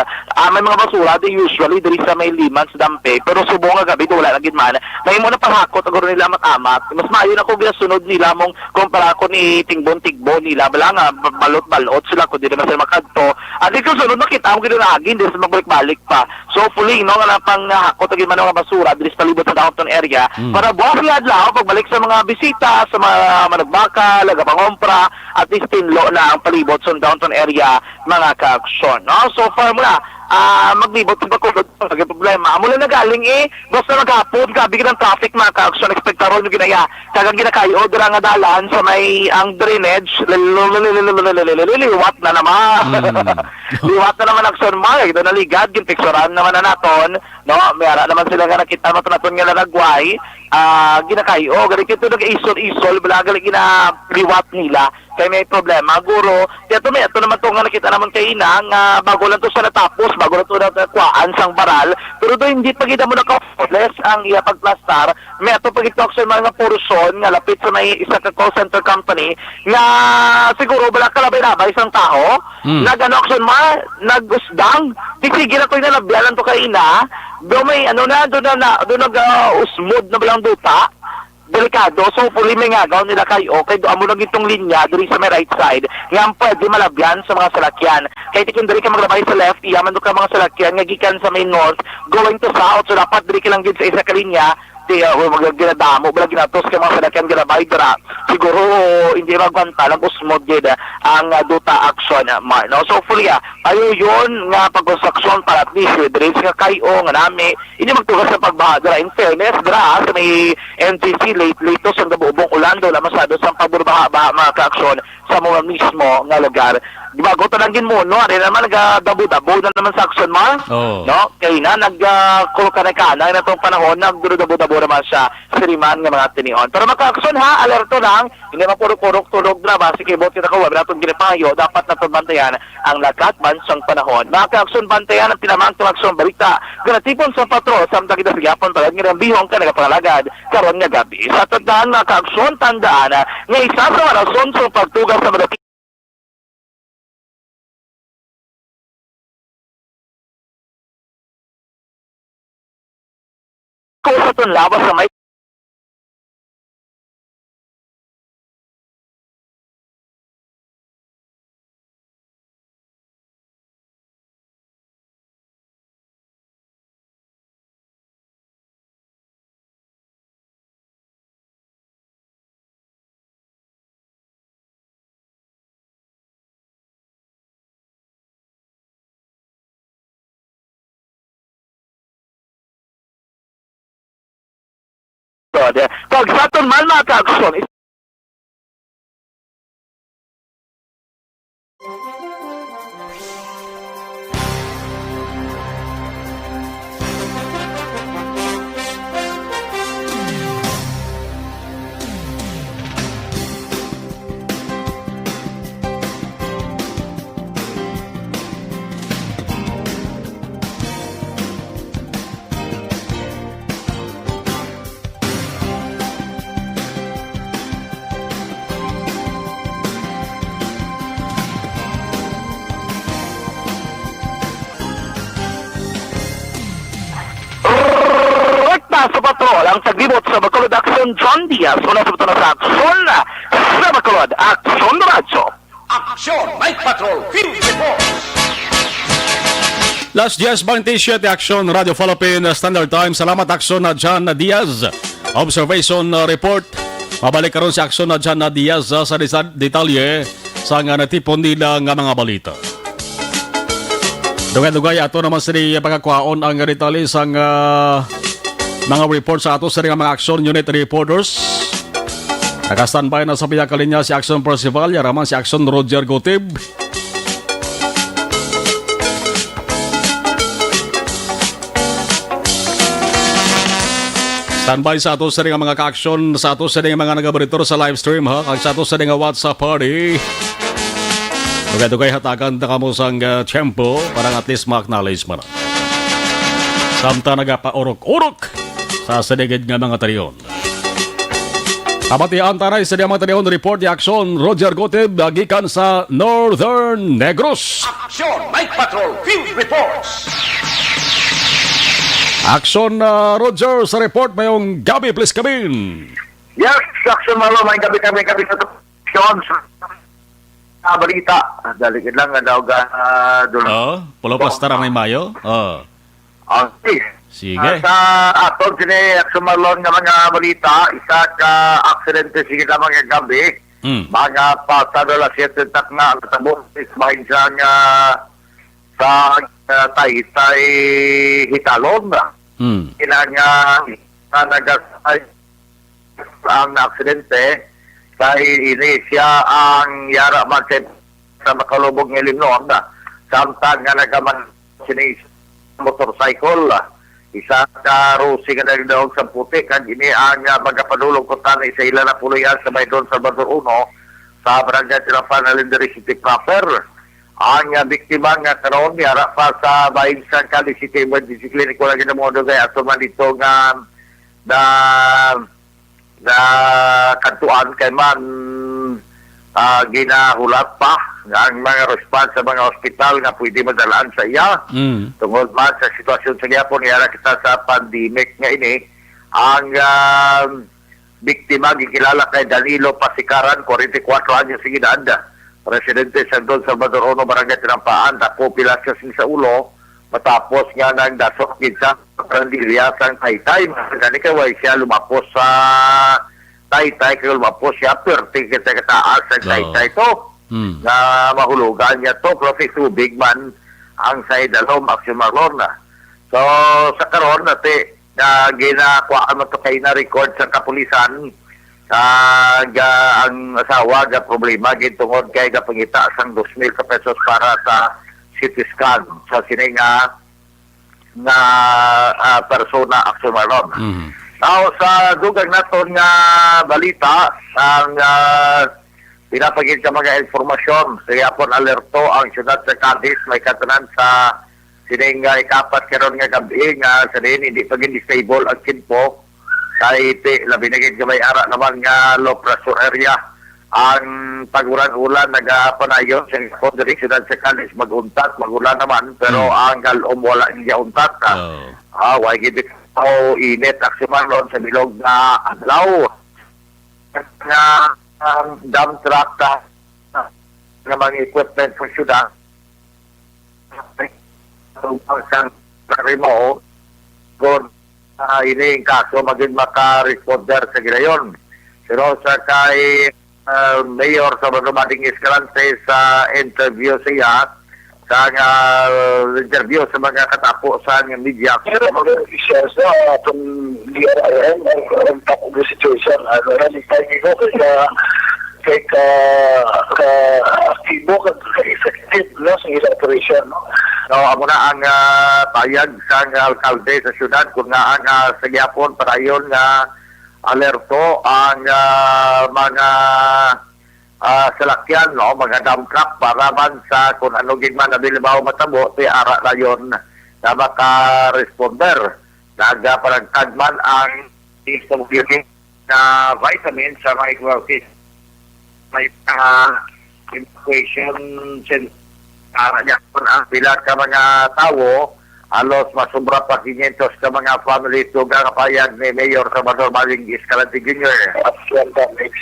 may mga basura, di usually diri sa may Limans, Dampe, pero subong nga gabi, wala naging man. May mo na panghakot, aguro nila matamat. Mas maayon ako ginasunod nila mong kumpara ko ni Tingbon-Tigbon nila. Bala nga, balot-balot sila ko, di naman sila makadto. At ikaw sunod, nakita mo ginunagin, di sa magbalik-balik pa. So, fully, no, nga panghakot, agin man mga basura, diri sa palibot sa downtown area, para buwak nga adlaw, pagbalik sa mga bisita, sa mga managbaka, lagapangompra, at least tinlo na ang palibot sa downtown area mga ka-aksyon. No? So far mula, maglibot sa bakulod, maging problema. Mula na galing basta maghapon, gabi ng traffic mga ka-aksyon, expectaron yung ginaya. Kagang ginakayo, dira nga dalan sa may ang drainage, liwat na naman. Liwat na naman aksyon mga, ito naligad, ginpiksuran naman na naton, no? Mayara naman sila nga nakita naton nga nalagway, ginakayo, galing ito nag-isol-isol, bala galing ginaliwat nila. Kaya may problema, guro. Ito naman ito nga nakita naman kay Ina, nga bago lang ito sa natapos, bago lang ito nakuhaan sang baral. Pero doon hindi pa kita mo naka-less ang iya pagplastar. May ito pag ito sa mga porson, nga lapit sa may isa ka call center company, nga siguro bala kalabay-labay isang tao, nag-action nag-usdang, sige na ito yung nalabyalan ito kay Ina, doon may doon nag-usmod na balang duta, delikado, so fully may ngagaw nila kayo, kaya doon mo lang itong linya, doon sa may right side, nga pwede malabyan sa mga salakyan. Kaya kung doon ka maglabay sa left, iyaman doon ka mga salakyan, nga gikan sa may north, going to south, so dapat doon ka lang din sa isa ka linya, di ginadamo bala ginatos kay mga sadakyan ginabay dira siguro hindi magbanta lang usmod gid ang duta action Mar no so fully ayo yun nga pag-construction para at least diri nga kayo nga nami hindi magtugas sa pagbaha dira in fairness dira sa may NTC late sa gabubong Orlando la masado sa pagburbaha mga ka-aksyon sa mga mismo nga lugar. Bago tanangin mo, no? Ari naman nagdabo-dabo na naman sa aksyon mo. Oh. No? Kaya na, nagkulka-na-kana na itong panahon, nagduro-dabo-dabo naman sa siriman ng mga tinihon. Pero maka-aksyon ha, alerto lang, hindi mapurok-purok tulog na ba, sige, bot kita kawag, natong ginipayo, dapat na bantayan ang lakat bansang panahon. Maka-aksyon bantayan ang tinamang tumaksyon balita. Ganatipon sa patrol, samtang kita sigapon talad, ng bihong ka nagapangalagad, karon nga gabi. Sa tandaan, maka-aksyon, tandaan, nga isa sa rason sa pagtugas sa mga ko sa itong lawas sa may pag sa itong man mga ka-aksyon sa patrol ang taglibot sa Bacolod Action John Diaz una sa na sa aksyon sa Bacolod Action Radyo. Action Night Patrol Field Reports. Last Diaz 27 Action Radio Philippine Standard Time. Salamat aksyon na John Diaz. Observation report. Mabalik karon si aksyon na John Diaz sa detalye sa nga natipon nila nga mga balita. Dugay-dugay ato naman sila pagkakwaon ang detalye sa mga report sa ato sa mga action unit reporters. Naka-standby na sa pinakalinya si Action Percival, yaraman si Action Roger Gotib. Standby sa ato sa mga ka-action, sa ato sa mga nagabaritor sa live stream ha, kag sa ato sa mga WhatsApp party. Dugay-dugay hatagan na kamo sang tempo para at least ma-acknowledge mo na. Samta nagapa-urok-urok sa saligid nga mga tariyon. Kabatian taray sa mga tariyon report ni Action Roger Gotib gikan sa Northern Negros. Action Night Patrol Field Reports. Action Roger sa report mayong gabi please kabin. Yes, Action Malo, may gabi sa aksyon sa balita. Daligid lang nga daw doon. Pulo pastar may mayo. Okay. Sige. Sa atong sini Action Marlon nga mga balita, isa ka aksidente sige na mga gabi. Mga pasado la 7 tak na natabo sa bahin sa Taytay Hitalon. Kinanga nagasay ang aksidente kay ini siya ang yara magset sa makalubog ng Limnon. Samtang nga nagaman sini motorcycle. Isa ka Rosie nga nagdaog sa puti kag ini ang magapadulong ko tanay sa ila na puluyan sa may Don Salvador 1 sa Barangay Tirapan Alindari City proper. Ang biktima nga karon yara pa sa bahin sa Cali City Emergency Clinic wala ginamodo kay ato man dito nga na kantuan kay man ginahulat pa ang mga response sa mga ospital nga pwede madalaan sa iya. Tungod man sa sitwasyon sa gyapon yara kita sa pandemic nga ini ang biktima gikilala kay Danilo Pasikaran 44 anyos sa edad. Presidente sa Don Salvador 1 Barangay Tinampaan, dako pila siya sa ulo matapos nga nang dasok gid sa Randilya sang Taytay. Gani kaway siya lumapos sa Taytay, kaya lumapos siya, perti kita kataas sa Taytay to. Na mahulugan niya to, pero si tubig man ang sa idalom, Action Marlon na. So, sa karon nati, na ginakuha mo to kay na-record sa kapulisan, ang asawa ga problema gitungod kay gapangita sang 2,000 ka pesos para sa CT scan sa sini nga persona Action Marlon. Now, sa dugang naton nga balita, ang pinapagin ka mga informasyon, siya po alerto ang syudad sa Cadiz, may katanan sa sining ikapat karon nga gabi nga sa hindi pagin stable ang kinpo kay labi na gid gamay ara naman nga low pressure area ang pagulan-ulan nagapanayon sa Condiri syudad sa Cadiz maguntat magulan naman pero ang galom wala niya untat way gid init Action Marlon sa bilog na adlaw nga dump truck nga mga equipment sa syudad ang karimo kung ini yung kaso maging maka-responder sa ginayon. Pero sa kay Mayor sa Manumading Escalante sa interview siya sa interview sa mga katapusan ng media. Pero mag-share sa itong DRIM ang top of the situation. Tayo ko kay aktibo ka-effective sa ilang operation. So, amo na ang payag sa alkalde sa syudad kung nga ang sa gyapon para yun nga alerto ang mga salakyan, no, mga dump truck para man sa kung ano gigman na bilibaw matabo, ti ara na yun na maka-responder. Nagparagtag man ang isang na vitamin sa mga equalities. May evacuation niya kung ang pila ka mga tao alos masubra pa 500 ka mga family to kapayag ni Mayor Salvador Maling Escalante Jr. Actual damage.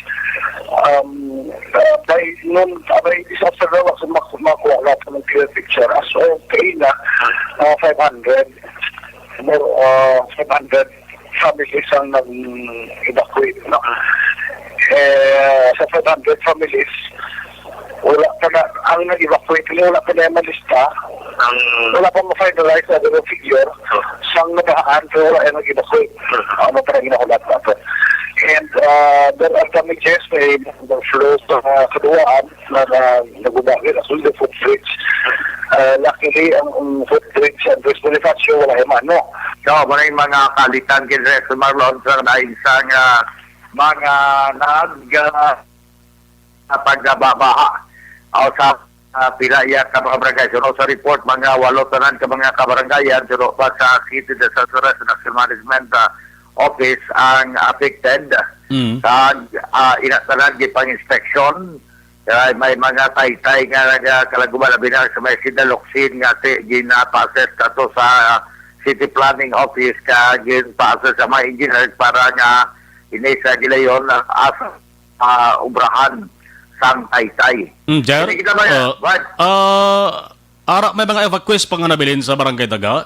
Dahil nun, isa sa rawa sa makuha natin ng clear picture. As okay na 500 families ang nag-evacuate. No? Sa 500 families, wala pa na, ang nag-evacuate nila, wala pa na yung malista, wala pa ma-finalize na yung figure, sang nagahaan, pero wala yung nag-evacuate. Ano pa na ginakulat natin. And there are damages, may flows sa kaduaan na nagubagin, as well the footbridge. Luckily, ang footbridge and Luis Bonifacio, wala yung mano. So, muna yung mga kalitan kay Marlon sa naisang mga pagbabaha o sa pilaya ka mga barangay. So, sa report, mga 8 tanan ka mga kabarangayan, so pa sa City Disaster National Management Office ang affected sa inatanan pang inspection. May mga taytay nga kalaguban na binang sa may Sidaloksin nga gina-process ka to sa City Planning Office ka gina-process sa mga engineers para nga inisa gilayon ubrahan sang taytay. Jer, Sige naman yan. Right. ara may mga evacuees pa nga nabilin sa Barangay Daga?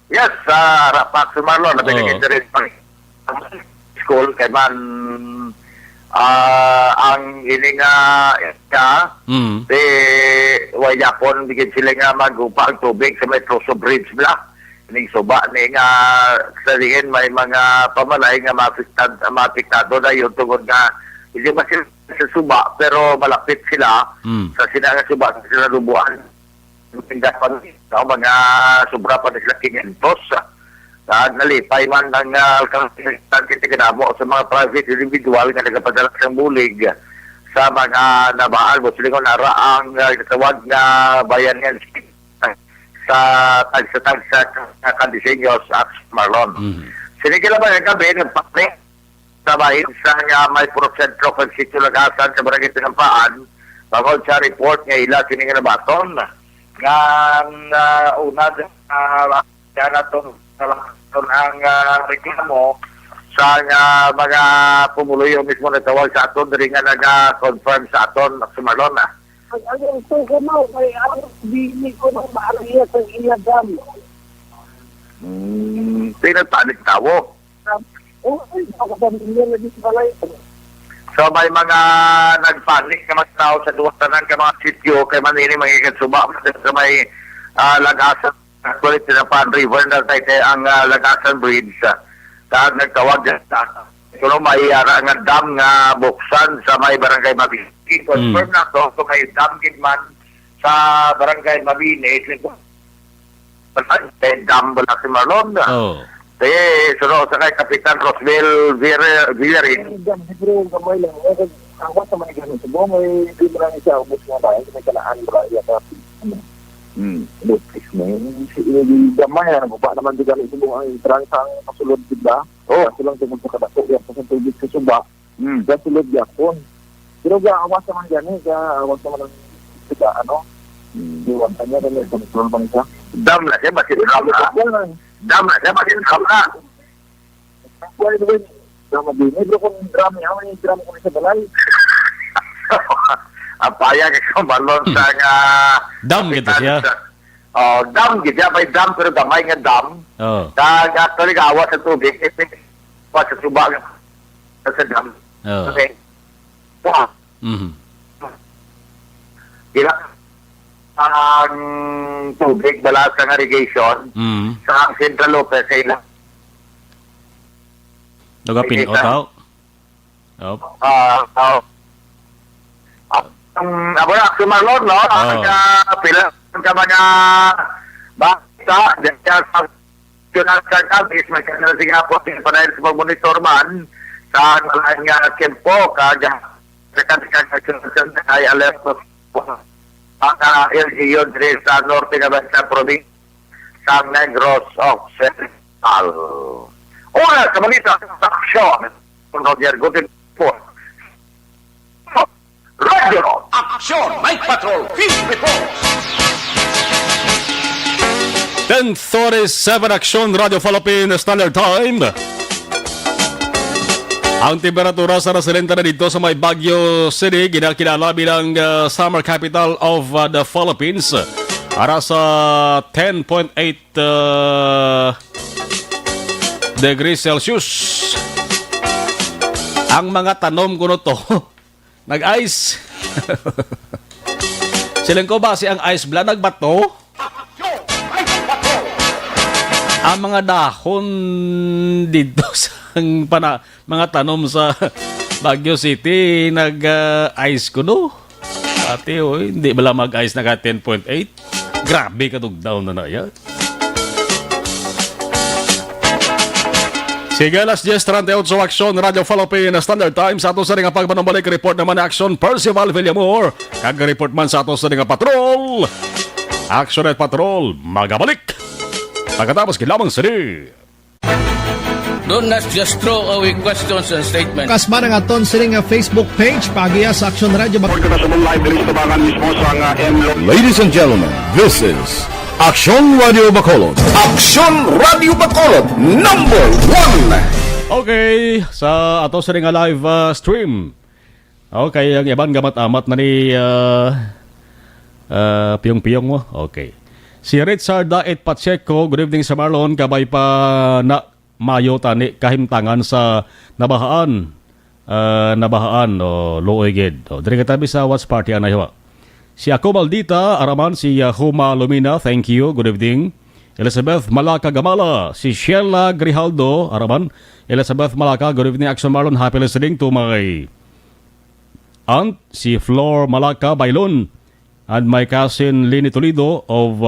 Yes, sa Rapak Sumarlo, nabinigyan na rin pang school kay man ang ini nga di wayapon bigyan sila nga magupa ang tubig sa may Troso Bridge bla. Ining suba ni nga sabihin may mga pamalay nga mapiktado na yun tungod nga hindi ba sila sa suba pero malapit sila sa sinanga suba sa sila lubuan. Mga sobra pa na sila 500. Nalipay man ng kinamo sa mga private individual na nagpapadala ng bulig sa mga nabaan mo. Silingon nara ang tawag na bayan yan sa tag sa kandisenyos at Marlon. Sinigil naman ang gabi ng pakne sa bahin sa may prosentro kag sityo lagasan sa barangay Tinampaan. Bangod sa report nga ila sinigil na baton nga una na itong ang reklamo sa mga pumuluyo mismo na tawag sa aton rin nga nag-confirm sa aton sa Marlona. Ang suko mo, may bini ko ng maariya sa iya dam. Pinagpanik tawo. Oo, ay, ako sa mga lagi sa balay. So may mga nagpanik na mga tao sa duwa tanan ka mga sityo kay manini mga suba sa may lagasan kulit na Pan River na tayo ang lagasan bridge kag nagtawag sa kuno may ara nga dam nga buksan sa may barangay Mabini. Confirm na to so may dam gid man sa barangay Mabini. Dam bala si Marlon. Oh. Sunod sa kay Kapitan Roswell Villarin. Gam, siguro gamay lang. Ako sa mga ganun. Sa buong may librang isa, ubos nga tayo. May kanaan ba? Lupis na yun. Gamay na, nagupa naman di gano'n ito ang transang kasulod, diba? Kasi lang tingin sa kadako, yan sa tubig sa suba. Kasulod yapon. Pero awas naman gano'n, awas naman ang diba, ano? Diwan kanya rin yung kontrol bang isa. Dam na siya, bakit dam na? Dam na siya, bakit dam na? By the way, drama din. Medyo kung drama niya, may drama ko sa balay. Ang payag ikaw malon sa nga... Dam gitu siya. Oh, dam gitu siya. May dam, pero gamay nga dam. Oh. Kag actually gawa sa tubig. Pa sa subag. Sa dam. Oh. Okay. Wow. Mhm. Kila ang tubig balas sa irrigation Mhm. sa Central Lopez sa ilang Daga piniotaw. Oh. Abo na, sumarlon, no? Pila ka mga bata, dyan sa National Service, may kanila siya po, pinapanayin sa pag-monitor man, sa ang kempo, kaya sa kanila ay alert po ang LGU sa norte ng Bansa Province, sa Negros Occidental. Una sa balita sa aksyon, Roger Guten po. Radio Action Night Patrol Field Reports. 10:37 Action Radio Philippine Standard Time. Ang temperatura sa residente na dito sa may Baguio City, ginakilala bilang summer capital of the Philippines. Para sa 10.8 degrees Celsius. Ang mga tanom ko no to, nag-ice. Silang ko ba ang ice bla nagbato? Ang mga dahon dito sa mga tanom sa Baguio City nag-ice ko no. Ate, hindi bala mag-ice na ka 10.8? Grabe ka down na yan. Sige, alas 10:38 Action Radio Philippine Standard Time sa ato sa nga pagpanumbalik report naman na Action Percival Villamor. Kag-report man sa ato sa nga patrol. Action at Patrol, magabalik. Pagkatapos kilamang siri. Do not just throw away questions and statements. Kasma ng aton sining nga Facebook page pagiya sa Action Radio. Ladies and gentlemen, this is Action Radio Bacolod. Action Radio Bacolod number 1. Okay, sa ato sa nga live stream. Okay, ang iban gamat-amat na ni piyong-piyong mo. Okay. Si Richard Daet Pacheco, good evening sa Marlon, kabay pa na mayo tani kahimtangan sa nabahaan. Looygid. Diri katabi sa Watch Party anaywa. Si Ako Maldita, araman si Huma Lumina, thank you, good evening. Elizabeth Malaka Gamala, si Sheila Grijaldo, araman. Elizabeth Malaka, good evening, Action Marlon, happy listening to my aunt, si Flor Malaka Bailon, and my cousin Lini Toledo of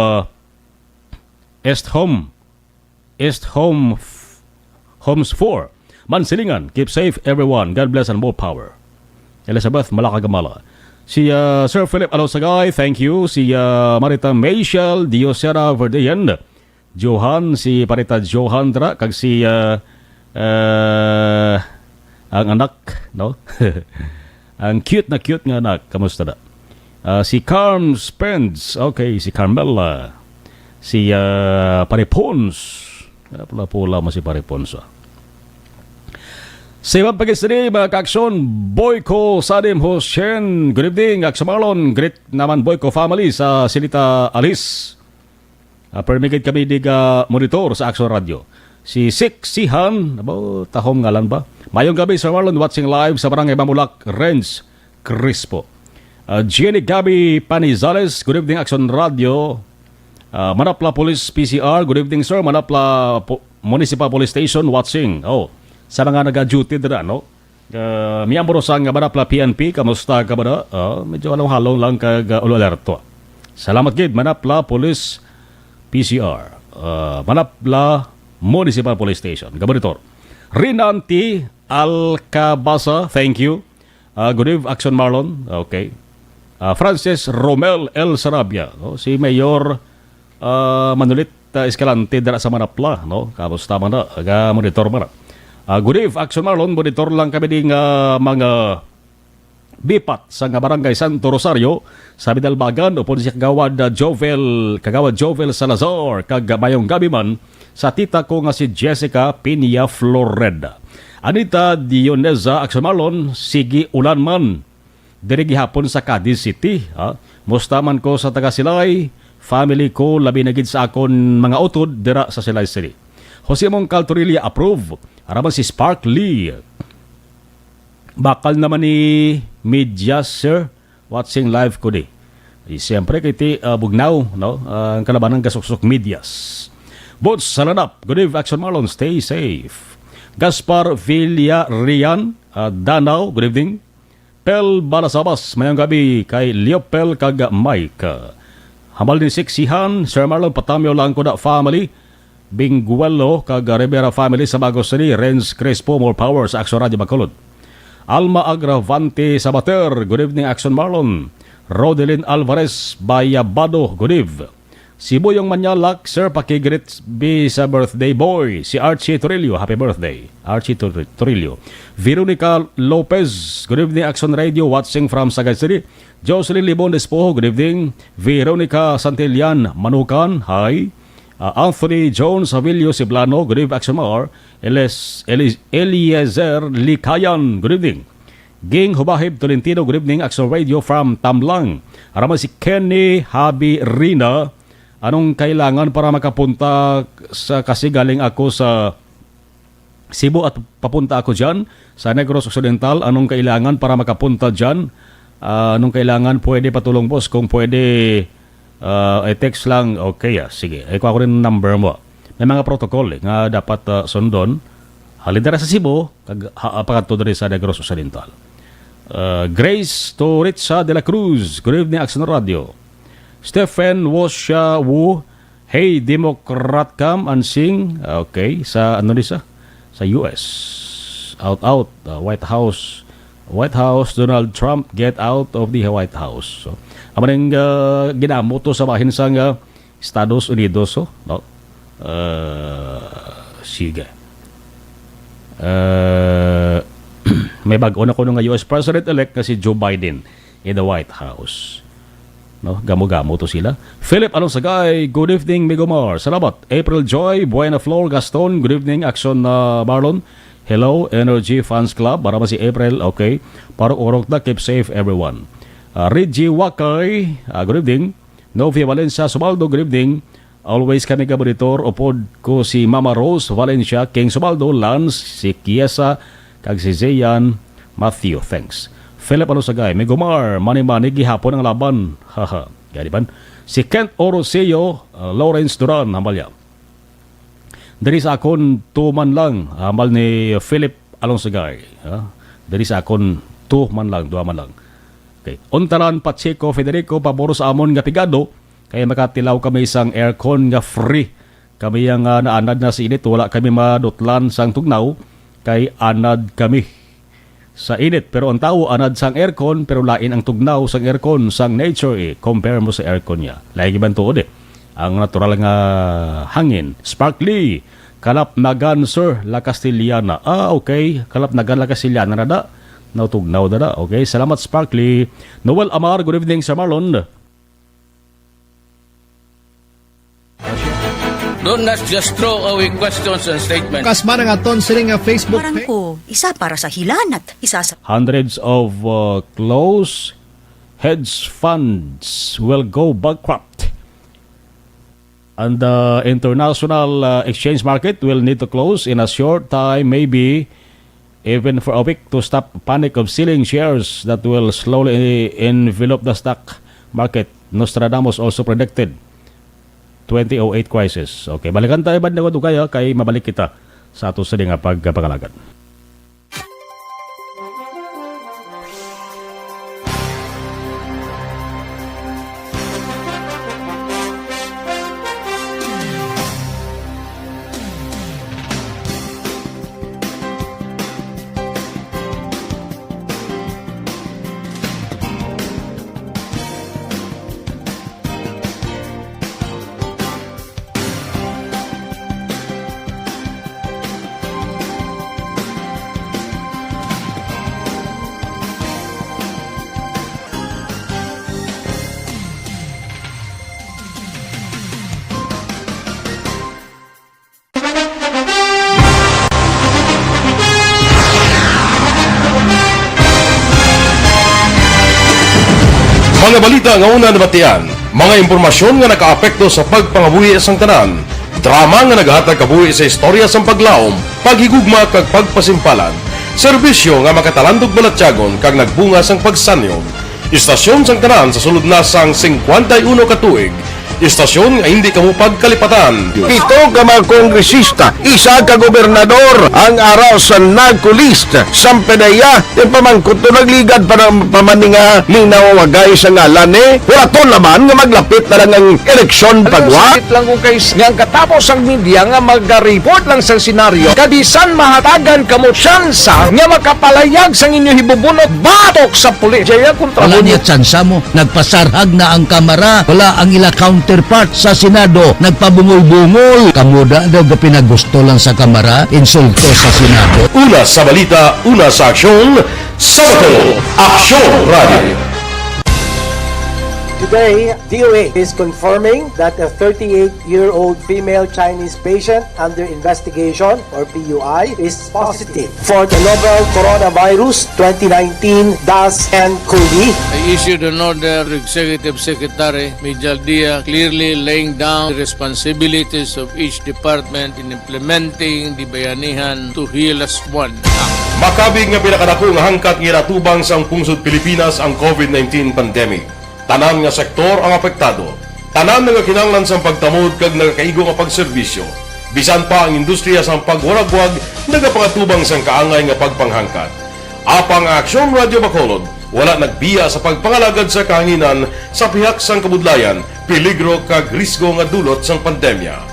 Homes 4. Mansilingan, keep safe everyone, God bless and more power. Elizabeth Malaka Gamala. Si Sir Philip Alosagay, thank you. Si Marita Michelle Diosera Verdeyan. Johan, si Parita Johandra. Kag si ang anak, no? Ang cute nga anak. Kamusta na? Si Carm Spence. Okay, si Carmela. Si Paripons. Pula-pula mo si Paripons. Sa ibang pag-istri, mga ka-aksyon, Boyko Sadim Hoshen. Good evening, Action Marlon. Great naman Boyko family sa Silita Alice. Permigid kami di monitor sa Action Radio. Si Sik Sihan, abo, tahom ngalan ba? Mayong gabi, Sir Marlon, watching live sa Barangay Mamulak, Renz Crispo. Jenny Gabi Panizales, good evening, Action Radio. Manapla Police PCR, good evening, sir. Manapla Municipal Police Station, watching. Sa mga nag-duty dira, no? Miyambro sa nga Manapla PNP, kamusta ka ba na? Medyo halong-halong lang kag-ulo-alerto. Salamat gid, Manapla Police PCR. Manapla Municipal Police Station. Gabaritor. Rinanti Alcabasa, thank you. Good evening, Action Marlon. Okay. Francis Romel El Sarabia, no? Si Mayor Manulit Escalante dara sa Manapla, no? Kamusta man na, monitor man na. Good evening, Action Marlon. Monitor lang kami ding mga bipat sa nga Barangay Santo Rosario sa Bidalbagan upon si Kagawad Jovel Salazar kag mayong gabi man sa tita ko nga si Jessica Pinia Floreda. Anita Dioneza, Action Marlon, sige ulan man diri gihapon sa Cadiz City. Musta man ko sa taga Silay, family ko labi na gid sa akon mga utod dira sa Silay City. Jose Mongcal Torilla approve. Araman si Spark Lee. Bakal naman ni Media Sir watching live ko di. Siyempre kay Bugnaw, no? Ang kalabanan kasuksok Medias. Bots Salanap, good evening, Action Marlon, stay safe. Gaspar Villarian, Danau, good evening. Pel Balasabas, mayang gabi kay Leopel kag Mike. Hamal ni Siksihan, Sir Marlon Patamyo lang ko na family. Binguelo kag Rivera family sa Bagos City, Renz Crespo, more power sa Action Radio Bacolod. Alma Agravante Sabater, good evening, Action Marlon. Rodelyn Alvarez Bayabado, good evening. Si Boyong Manyalak, Sir, pakigrit sa birthday boy. Si Archie Torillo, happy birthday. Archie Torillo. Veronica Lopez, good evening, Action Radio, watching from Sagay City. Jocelyn Libon Despojo, good evening. Veronica Santillan Manukan, hi. Anthony Jones Avilio Siblano, good evening, Action Mar. Eliezer Likayan, good evening. Ging Hubahib Tolentino, good evening, Action Radio from Tamlang. Araman si Kenny Habi Rina. Anong kailangan para makapunta kasi galing ako sa Cebu at papunta ako dyan sa Negros Occidental. Anong kailangan para makapunta dyan? Anong kailangan? Pwede patulong, boss. Kung pwede, text lang. Okay, sige. Ikuha ko rin number mo. May mga protocol nga dapat sundon. Halidara sa Cebu, pagkato rin sa Negros Occidental. Grace Toritza de la Cruz, good evening, Action Radio. Stephen Wosha Wu, hey, Democrat come and sing. Okay, sa ano nisa? Sa US. Out, White House, Donald Trump, get out of the White House. So, amaning ginamoto sa bahin sa Estados Unidos, no? Sige. May bago na ko nga US President-elect na si Joe Biden in the White House. No, gamo-gamo to sila. Philip Alonsagay, good evening, Migomar. Salamat. April Joy, Buena Flor, Gaston, good evening, Action Marlon. Hello, Energy Fans Club. Para si April, okay. Para urok na, keep safe everyone. Reggie Wakay, good evening. Novia Valencia Subaldo, good evening. Always kami kaburitor. Upod ko si Mama Rose Valencia, King Subaldo, Lance, si Kiesa, kag si Zayan Matthew. Thanks. Philip Alusagay, Megomar, Mani-Mani, gihapon ang laban. Haha, gariban. Si Kent Oroseo, Lawrence Duran, hamalya. Dari sa akon, 2 man lang, hamal ni Philip Alusagay. Dari sa akon, 2 man lang, 2 man lang. Okay. Untaran, Pacheco, Federico, paboro sa amon nga pigado, kaya makatilaw kami isang aircon nga free. Kami ang naanad na sa init, wala kami madutlan sang tugnaw, kay anad kami sa init. Pero ang tao anad sang aircon, pero lain ang tugnaw sang aircon, sang nature compare mo sa aircon niya. Lagi ba tuod ang natural nga hangin. Sparkly, Kalapnagan Sir La Castellana. Okay, Kalapnagan La Castellana na da. Tugnaw na da. Okay, salamat Sparkly. Noel Amar, good evening Sir Marlon. Don't not just throw away questions and statements. Kasma nga ton siling nga Facebook Parang page. ko, isa para sa hilanat, isa sa... Hundreds of close hedge funds will go bankrupt And the international exchange market will need to close in a short time, maybe even for a week, to stop panic of selling shares that will slowly envelop the stock market. Nostradamus also predicted 2008 crisis. Okay, balikan tayo ba na kayo kay mabalik kita sa ato sa nga pagpangalagan. Mga balita nga una nabatian, mga impormasyon nga nakaapekto sa pagpangabuhi sang tanan, drama nga naghatag kabuhi sa istorya sang paglaom, paghigugma kag pagpasimpalan, serbisyo nga makatalandog balatyagon kag nagbunga sang pagsanyog, istasyon sang tanan sa sulod na sang 51 ka tuig, istasyon nga hindi kamupag kalipatan. Ito ka mga kongresista, isa ka gobernador, ang araw sa nagkulist, sampedaya, yung pamangkot to nagligad para pamaninga linaw wagay sa ngalan wala to naman nga maglapit na lang ang eleksyon pagwa. Sakit lang kung kayo nga katapos ang media nga mag-report lang sa senaryo, kadisan mahatagan kamo tsansa nga makapalayag sa inyo hibubunot batok sa pulis. Jaya kontra Wala niya tsansa mo, nagpasarhag na ang kamara, wala ang ila counterpart sa Senado, nagpabungol-bungol. Kamuda daw ga pinagusto lang sa kamara, insulto sa Senado. Una sa balita, una sa aksyon, Sabado, Aksyon Radio. Today, DOA is confirming that a 38-year-old female Chinese patient under investigation, or PUI, is positive for the novel coronavirus 2019-nCoV. I issued an order to Executive Secretary Mijal Dia clearly laying down the responsibilities of each department in implementing the Bayanihan to Heal as One Act. Makabig nga pinakadako nga hangkat nga natubang sang pungsod Pilipinas ang COVID-19 pandemic. Tanan nga sektor ang apektado. Tanan nga kinahanglan sang pagtamod kag nagakaigo nga pagserbisyo. Bisan pa ang industriya sang pagwaragwag nagapangatubang sang kaangay nga pagpanghangkat. Apang Aksyon Radio Bacolod wala nagbiya sa pagpangalagad sa kahanginan sa pihak sang kabudlayan, peligro kag risgo nga dulot sang pandemya.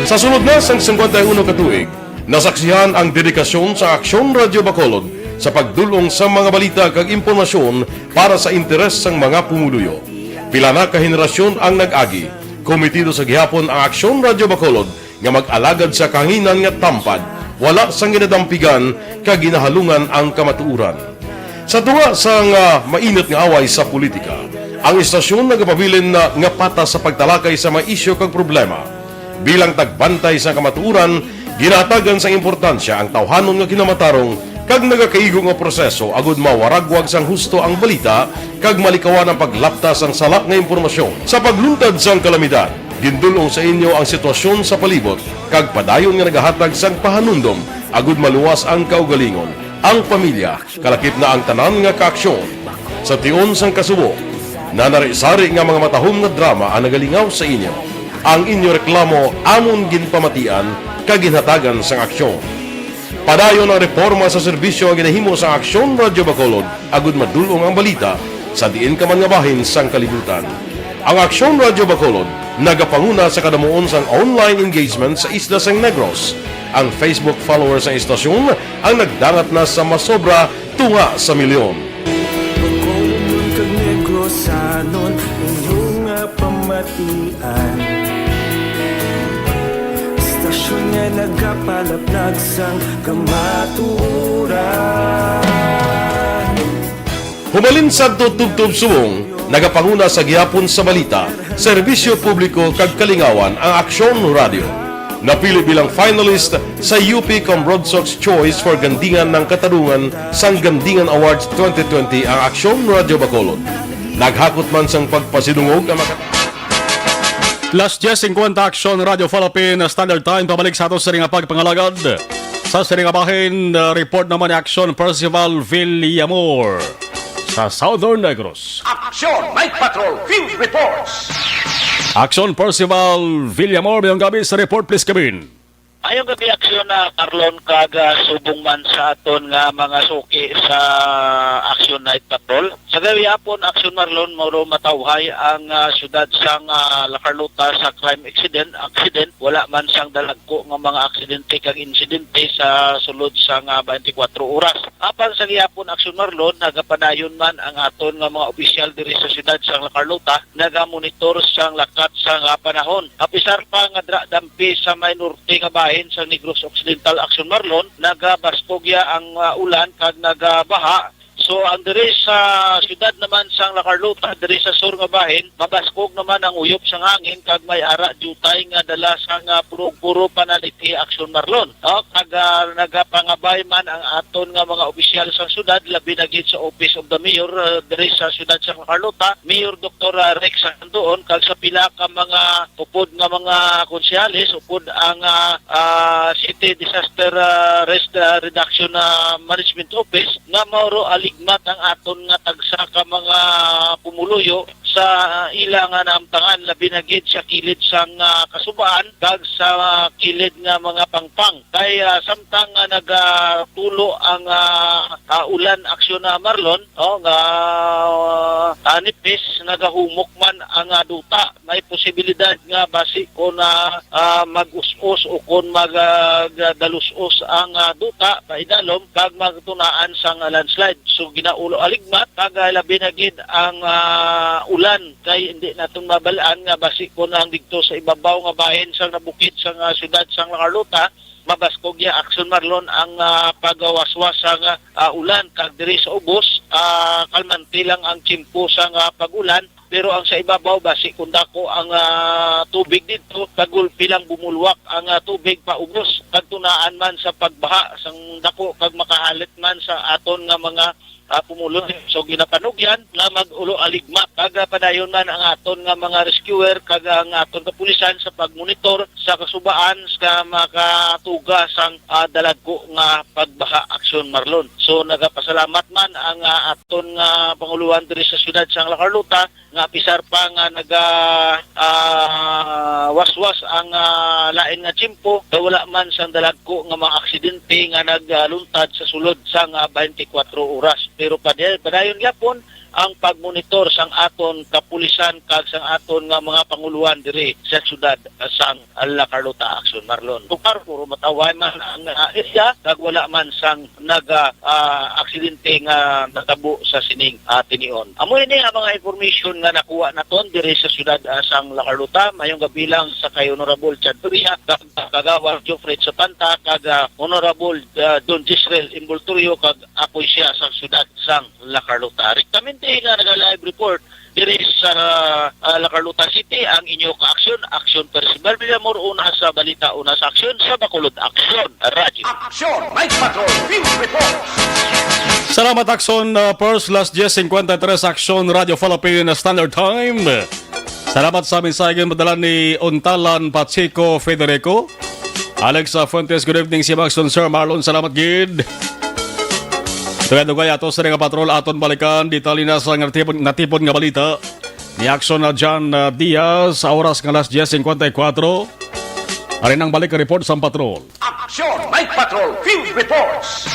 Sa sunod na sang 51 ka tuig, nasaksihan ang dedikasyon sa Aksyon Radio Bacolod sa pagdulong sa mga balita kag impormasyon para sa interes sang mga pumuluyo. Pila na ka henerasyon ang nag-agi, komitido sa gihapon ang Aksyon Radio Bacolod nga mag-alagad sa kahanginan nga tampad, wala sang ginadampigan kag ginahalungan ang kamatuuran. Sa tunga sang mainit nga away sa politika, ang istasyon nagapabilin na nga patas sa pagtalakay sa mga isyu kag problema. Bilang tagbantay sa kamatuuran, ginatagan sa importansya ang tawhanon nga kinamatarong kag nagakaigo nga proseso agud mawaragwag sang husto ang balita kag malikawan ang paglaptas ang salak nga impormasyon. Sa pagluntad sang kalamidad, gindulong sa inyo ang sitwasyon sa palibot kag padayon nga nagahatag sang pahanundom agud maluwas ang kaugalingon, ang pamilya, kalakip na ang tanan nga kaaksyon. Sa tion sang kasubo, nanari-sari nga mga matahom nga drama ang nagalingaw sa inyo. Ang inyo reklamo amon ginpamatian kag ginhatagan sang aksyon. Padayon ang reforma sa serbisyo nga ginahimo sa Aksyon Radio Bacolod agud madulong ang balita sa diin ka man nga bahin sang kalibutan. Ang Aksyon Radio Bacolod nagapanguna sa kadamuon sang online engagement sa isla sang Negros. Ang Facebook followers sa istasyon ang nagdangat na sa masobra tunga sa milyon. Bacolod kag Negros sanon inyong pamatian. Istasyon nga nagapalaplag sang kamaturan. Humalin sa tutubtub subong, nagapanguna sa gihapon sa balita, serbisyo publiko kag kalingawan ang Aksyon Radio. napili bilang finalist sa UP Broadsox Choice for Gandingan ng Katarungan sang Gandingan Awards 2020 ang Aksyon Radio Bacolod. Naghakot man sang pagpasidungog ang Last 10:50 Action Radio Philippine Standard Time pabalik sa ato sa ring pagpangalagad. Sa siring bahin, report naman ni Action Percival Villamor sa Southern Negros. Aksyon! Night Patrol Field Reports! Action Percival Villamor, mayong gabi sa report, please, Kevin. Ayong gabi aksyon na Carlon kaga subong man sa aton nga mga suki sa Action Night Patrol. Sa gabi hapon Action Marlon mao matawhay ang syudad sang La Carlota sa crime accident. Wala man sang dalagko nga mga aksidente kag insidente sa sulod sang 24 oras. Apan sa gihapon Action Marlon nagapadayon man ang aton nga mga opisyal diri sa syudad sang La Carlota, nagamonitor sang lakat sang panahon. Apisar pa nga dampi sa may norte nga bahin sa Negros Occidental Action Marlon, nagabaskogya ang ulan kag nagabaha. So ang diri sa syudad naman sang La Carlota, diri sa sur nga bahin, mabaskog naman ang uyop sang hangin kag may ara jutay nga dala sang puro panaliti Action Marlon. Kag nagapangabay man ang aton nga mga opisyal sa syudad, labi na gid sa Office of the Mayor diri sa syudad sang La Carlota, Mayor Dr. Rex Sandoon kag sa pila ka mga upod nga mga konsehalis, upod ang City Disaster Risk Reduction Management Office nga mauro aligmat ang aton nga tagsa ka mga pumuluyo sa ilang nga naamtangan, labi na gid sa kilid sang kasubaan kag sa kilid nga mga pangpang. Kay samtang nagatulo ang ulan Aksyon na Marlon, nga nipis nagahumok man ang duta, may posibilidad nga basi ko na mag-us-us o kon magdalusos ang duta paidalom kag magtunaan sang landslide. So ginaulo aligmat kag labi na gid ang ulan kay hindi natong mabalaan nga basi ko na ang didto sa ibabaw nga bahin sang nabukid sang syudad sang La Carlota, mabaskog ya Action Marlon ang pagawaswas sang ulan kag diri sa ubos kalmanti lang ang tiyempo sang pag-ulan. Pero ang sa ibabaw basi kung dako ang tubig dito, kagulpi lang bumulwak ang tubig paubos kag tunaan man sa pagbaha sang dako kag makahalit man sa aton nga mga pumulo. So ginapanugyan nga mag-ulo aligmat kag padayon man ang aton nga mga rescuer kag ang aton kapulisan sa pagmonitor sa kasubaan sa makatuga sang dalagko nga pagbaha Action Marlon. So nagapasalamat man ang aton nga panguluhan diri sa syudad sang La Carlota nga pisar pa nga waswas ang lain nga tiyempo, wala man sang dalagko nga mga aksidente nga nagluntad sa sulod sang 24 oras. Pero padayon gyapon ang pagmonitor sang aton kapulisan kag sang aton nga mga panguluhan diri sa syudad sang La Carlota Action Marlon. Tukar puro mataway man ang area kag wala man sang aksidente nga natabo sa sining tinion. Amo ini ang mga information nga nakuha naton diri sa syudad sang La Carlota. Mayong gabi lang sa kay Honorable Chanturia kag Kagawad Jofred Sapanta kag Honorable Don Gisrel Imbulturio kag apoy siya sa syudad sang La Carlota. Rektamente nga nag-live report diri sa La Carlota City ang inyo ka-aksyon, Action Percival Villamor, una sa balita, una sa aksyon sa Bacolod Action Radio. Aksyon! Night Patrol Field Reports! Salamat Action Pers, last 10:53 Action Radio Philippine Standard Time. Salamat sa mensahe madala ni Untalan Pacheco Federico. Alexa Fuentes, good evening si Maxon Sir Marlon, salamat gid. Tugay ato sa nga patrol aton balikan ditali na sa natipon nga balita ni Action na John Diaz sa oras nga alas 10:54. Arin ang balik report sa patrol. Aksyon! Night Patrol Field Reports!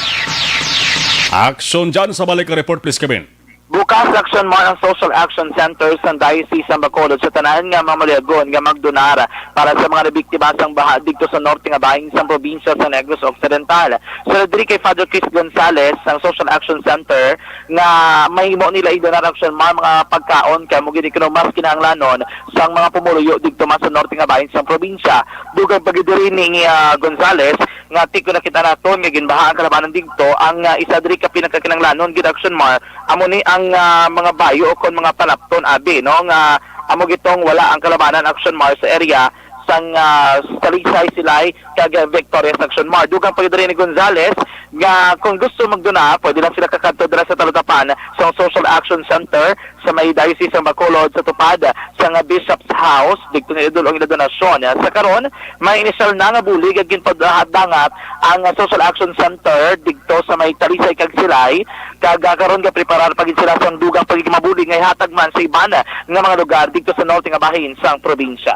Action dyan sa balik report, please, Kevin. Bukas Action Mar ang Social Action Center sa Diocese ng Bacolod sa tanan nga mamaliagon nga magdonara para sa mga nabiktima sang baha dito sa norte nga bahin sa probinsya sa Negros Occidental. So diri kay Father Chris Gonzales ang Social Action Center nga may mo nila idonar Action Mar mga pagkaon kay mo gid mas kinahanglanon sang mga pumuluyo dito man sa norte nga bahin sa probinsya. Dugay pagidiri ni Gonzales nga tiko nakita naton nga ginbaha ang kalabanan dito ang isa diri ka pinakakinahanglanon gid Action Mar amo ni ang mga bayo o kon mga panapton abi no nga amo gitong wala ang kalabanan Action Mar sa area sang Talisay Silay kag Victoria Section Mar. Dugang pa ni Gonzales nga kung gusto magduna, pwede lang sila kakadto dira sa Talutapan sa Social Action Center sa may Diocese ng Bacolod sa tupad sa nga Bishop's House dito ni idul ang ila donasyon. Sa karon may initial na nga bulig ag ginpaddangat ang Social Action Center dito sa may Talisay kag Silay kag karon ga preparar pagin sila sa dugang pagigmabulig nga hatag man sa iban nga mga lugar dito sa norte nga bahin sang probinsya.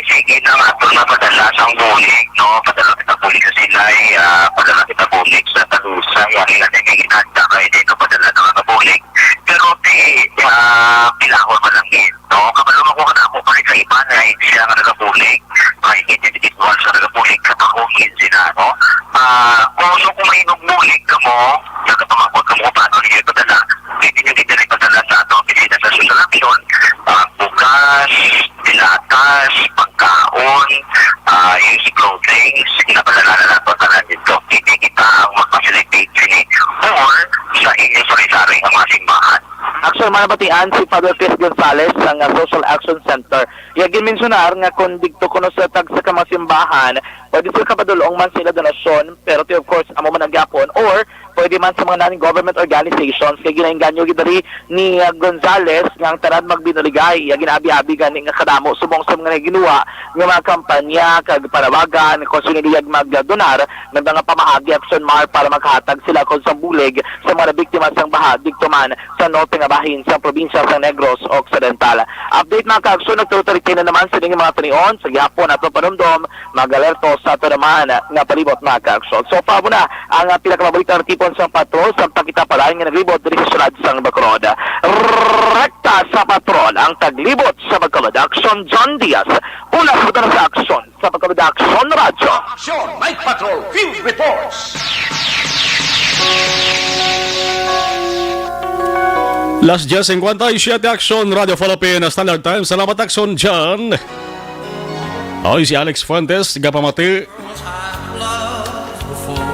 Sige na nga ito na padala sa bulig, no? Padala kita bulig sa Silay, padala kita bulig sa Talusay, yan natin yung inanda kayo dito, padala na nga bulig. Pero pilahon mo lang yun, no? Kapag lumako ka na ako, palit sa iba na, hindi siya nga nagabulig. Kahit individual sa nagabulig, katahongin sila, no? Kung may nagbulig ka mo, nagkapamabot ka mo, paano niyo padala? Hindi nyo dito padala sa ito, pisita sa susunod yun, bukas, pilatas, pagkaon, yung clothing, napadala na nato talan dito. Hindi kita ang mag-facilitate sini or sa inyong sari-sari ang mga simbahan. Actually, manabatian si Father Chris Gonzales ng Social Action Center. Yagin mensionar nga kung digto kuno sa tag sa kamasimbahan, pwede sila kapadulong man sila donasyon, pero of course, amo man ang gyapon, or pwede man sa mga non-government organizations, kaya ginainganyo gidari ni Gonzales nga ang tarad magbinuligay, yagin abi-abi gani nga kadamo, subong sa mga ginawa ng mga kampanya, kag panawagan, kung siniliyag magdonar, ng mga pamahagi action mar para maghatag sila kung sa bulig sa mga biktima sang baha, dikto man sa norte nga bahin sa probinsya sa Negros Occidental. Update mga ka-aksyon, nagtutulitin na naman sa mga tanion, sa gihapon at panumdom, mag-alerto sa ito naman nga palibot mga ka-aksyon. So, pa muna ang pinakamabalita ng tipon sa patrol sa pagkita pala nga naglibot diri sa syudad sang Bacolod. Rekta sa patrol ang taglibot sa Bacolod. Aksyon John Diaz. Una sa aksyon sa Bacolod Aksyon Radyo. Action Night Patrol Field Reports. Las 10:57 Action Radio Philippines Standard Time. Salamat Action John. Ay si Alex Fuentes, Gapamati.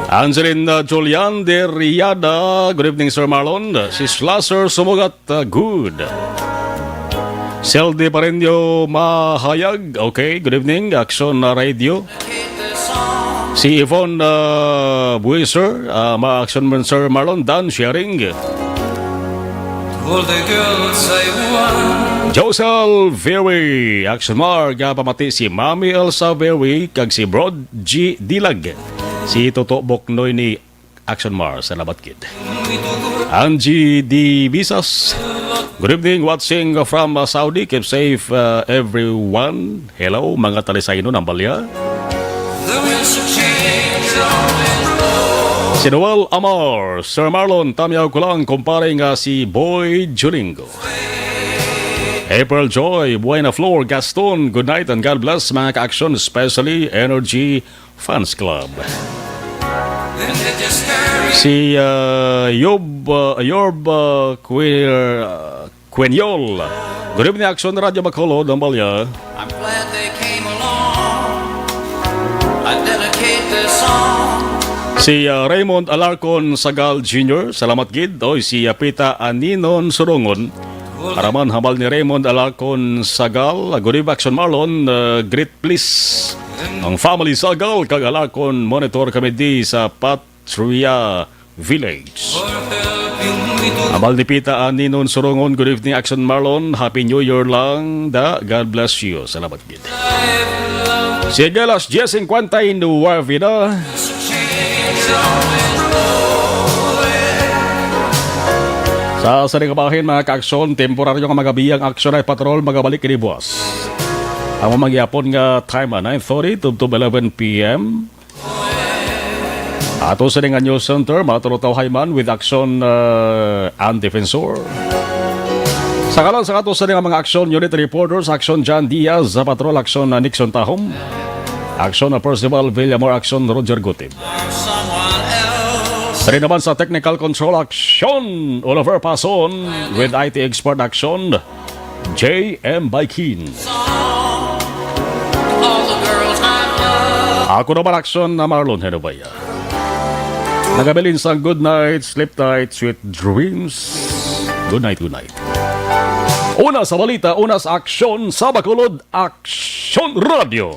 Angeline Julian de Riada. Good evening Sir Marlon. Si Slasser Sumugat, good. Selde Parenyo Mahayag. Okay, good evening Action Radio. Si Yvonne Buiser, ma-action man Sir Marlon, Dan sharing. Josel Very, Action Mark, pamati si Mami Elsa Very, kag si Brod G. Dilag. Si Toto Boknoy ni Action Mar, salamat kid. Angie D. Bisas, good evening, watching from Saudi. Keep safe everyone. Hello, mga talisayno ng balya. Si Noel Amor, Sir Marlon, tamyaw ko lang kumpare nga si Boy Julingo. April Joy, Buena Flor, Gaston, good night and God bless mga ka-action, especially Energy Fans Club. Si Yorb Quenyol, good evening Action Radio Bacolod, Dambalya. I'm glad they came along. I dedicate this song. Si Raymond Alarcon Sagal Jr., salamat gid. Oy, si Pita Aninon Surongon, araman hamal ni Raymond Alarcon Sagal. Good evening Action Marlon, great please. Ang family Sagal kag Alarcon monitor kami di sa Patria Village. Amal ni Pita Aninon Surongon, good evening Action Marlon, happy new year lang da, God bless you. Salamat gid. Si Galas 10:50 Nuwavida. Sa saring kabahin mga ka-aksyon, temporaryo nga magabiyang aksyon ay patrol magabalik kini buwas. Ang magyapon nga time 9:30 to 11 p.m. Ato sa nga news center, matulutaw hayman with action and defensor. Sa kalan sa ato sa mga aksyon unit reporters, action John Diaz, sa patrol action Nixon Tahom, action Percival Villamor, action Roger Gutib. Rin naman sa technical control action, Oliver Pason with IT expert action, J.M. Baikin. Ako naman action na Marlon Henobaya. Nagabilin sa good night, sleep tight, sweet dreams. Good night, good night. Una sa balita, una sa aksyon sa Bacolod, Aksyon Radio.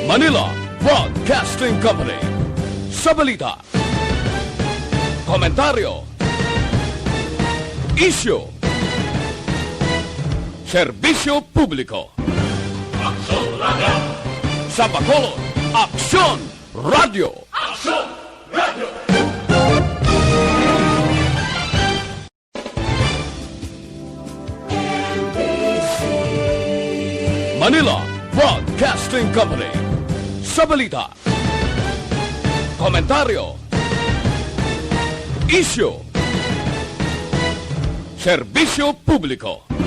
Manila Broadcasting Company. Sa balita, komentaryo, issue, serbisyo publiko. Aksyon Radio. Sa Bacolod, Aksyon Radio. Aksyon Radio. Manila Broadcasting Company. Sa balita, komentaryo, issue, serbisyo publiko.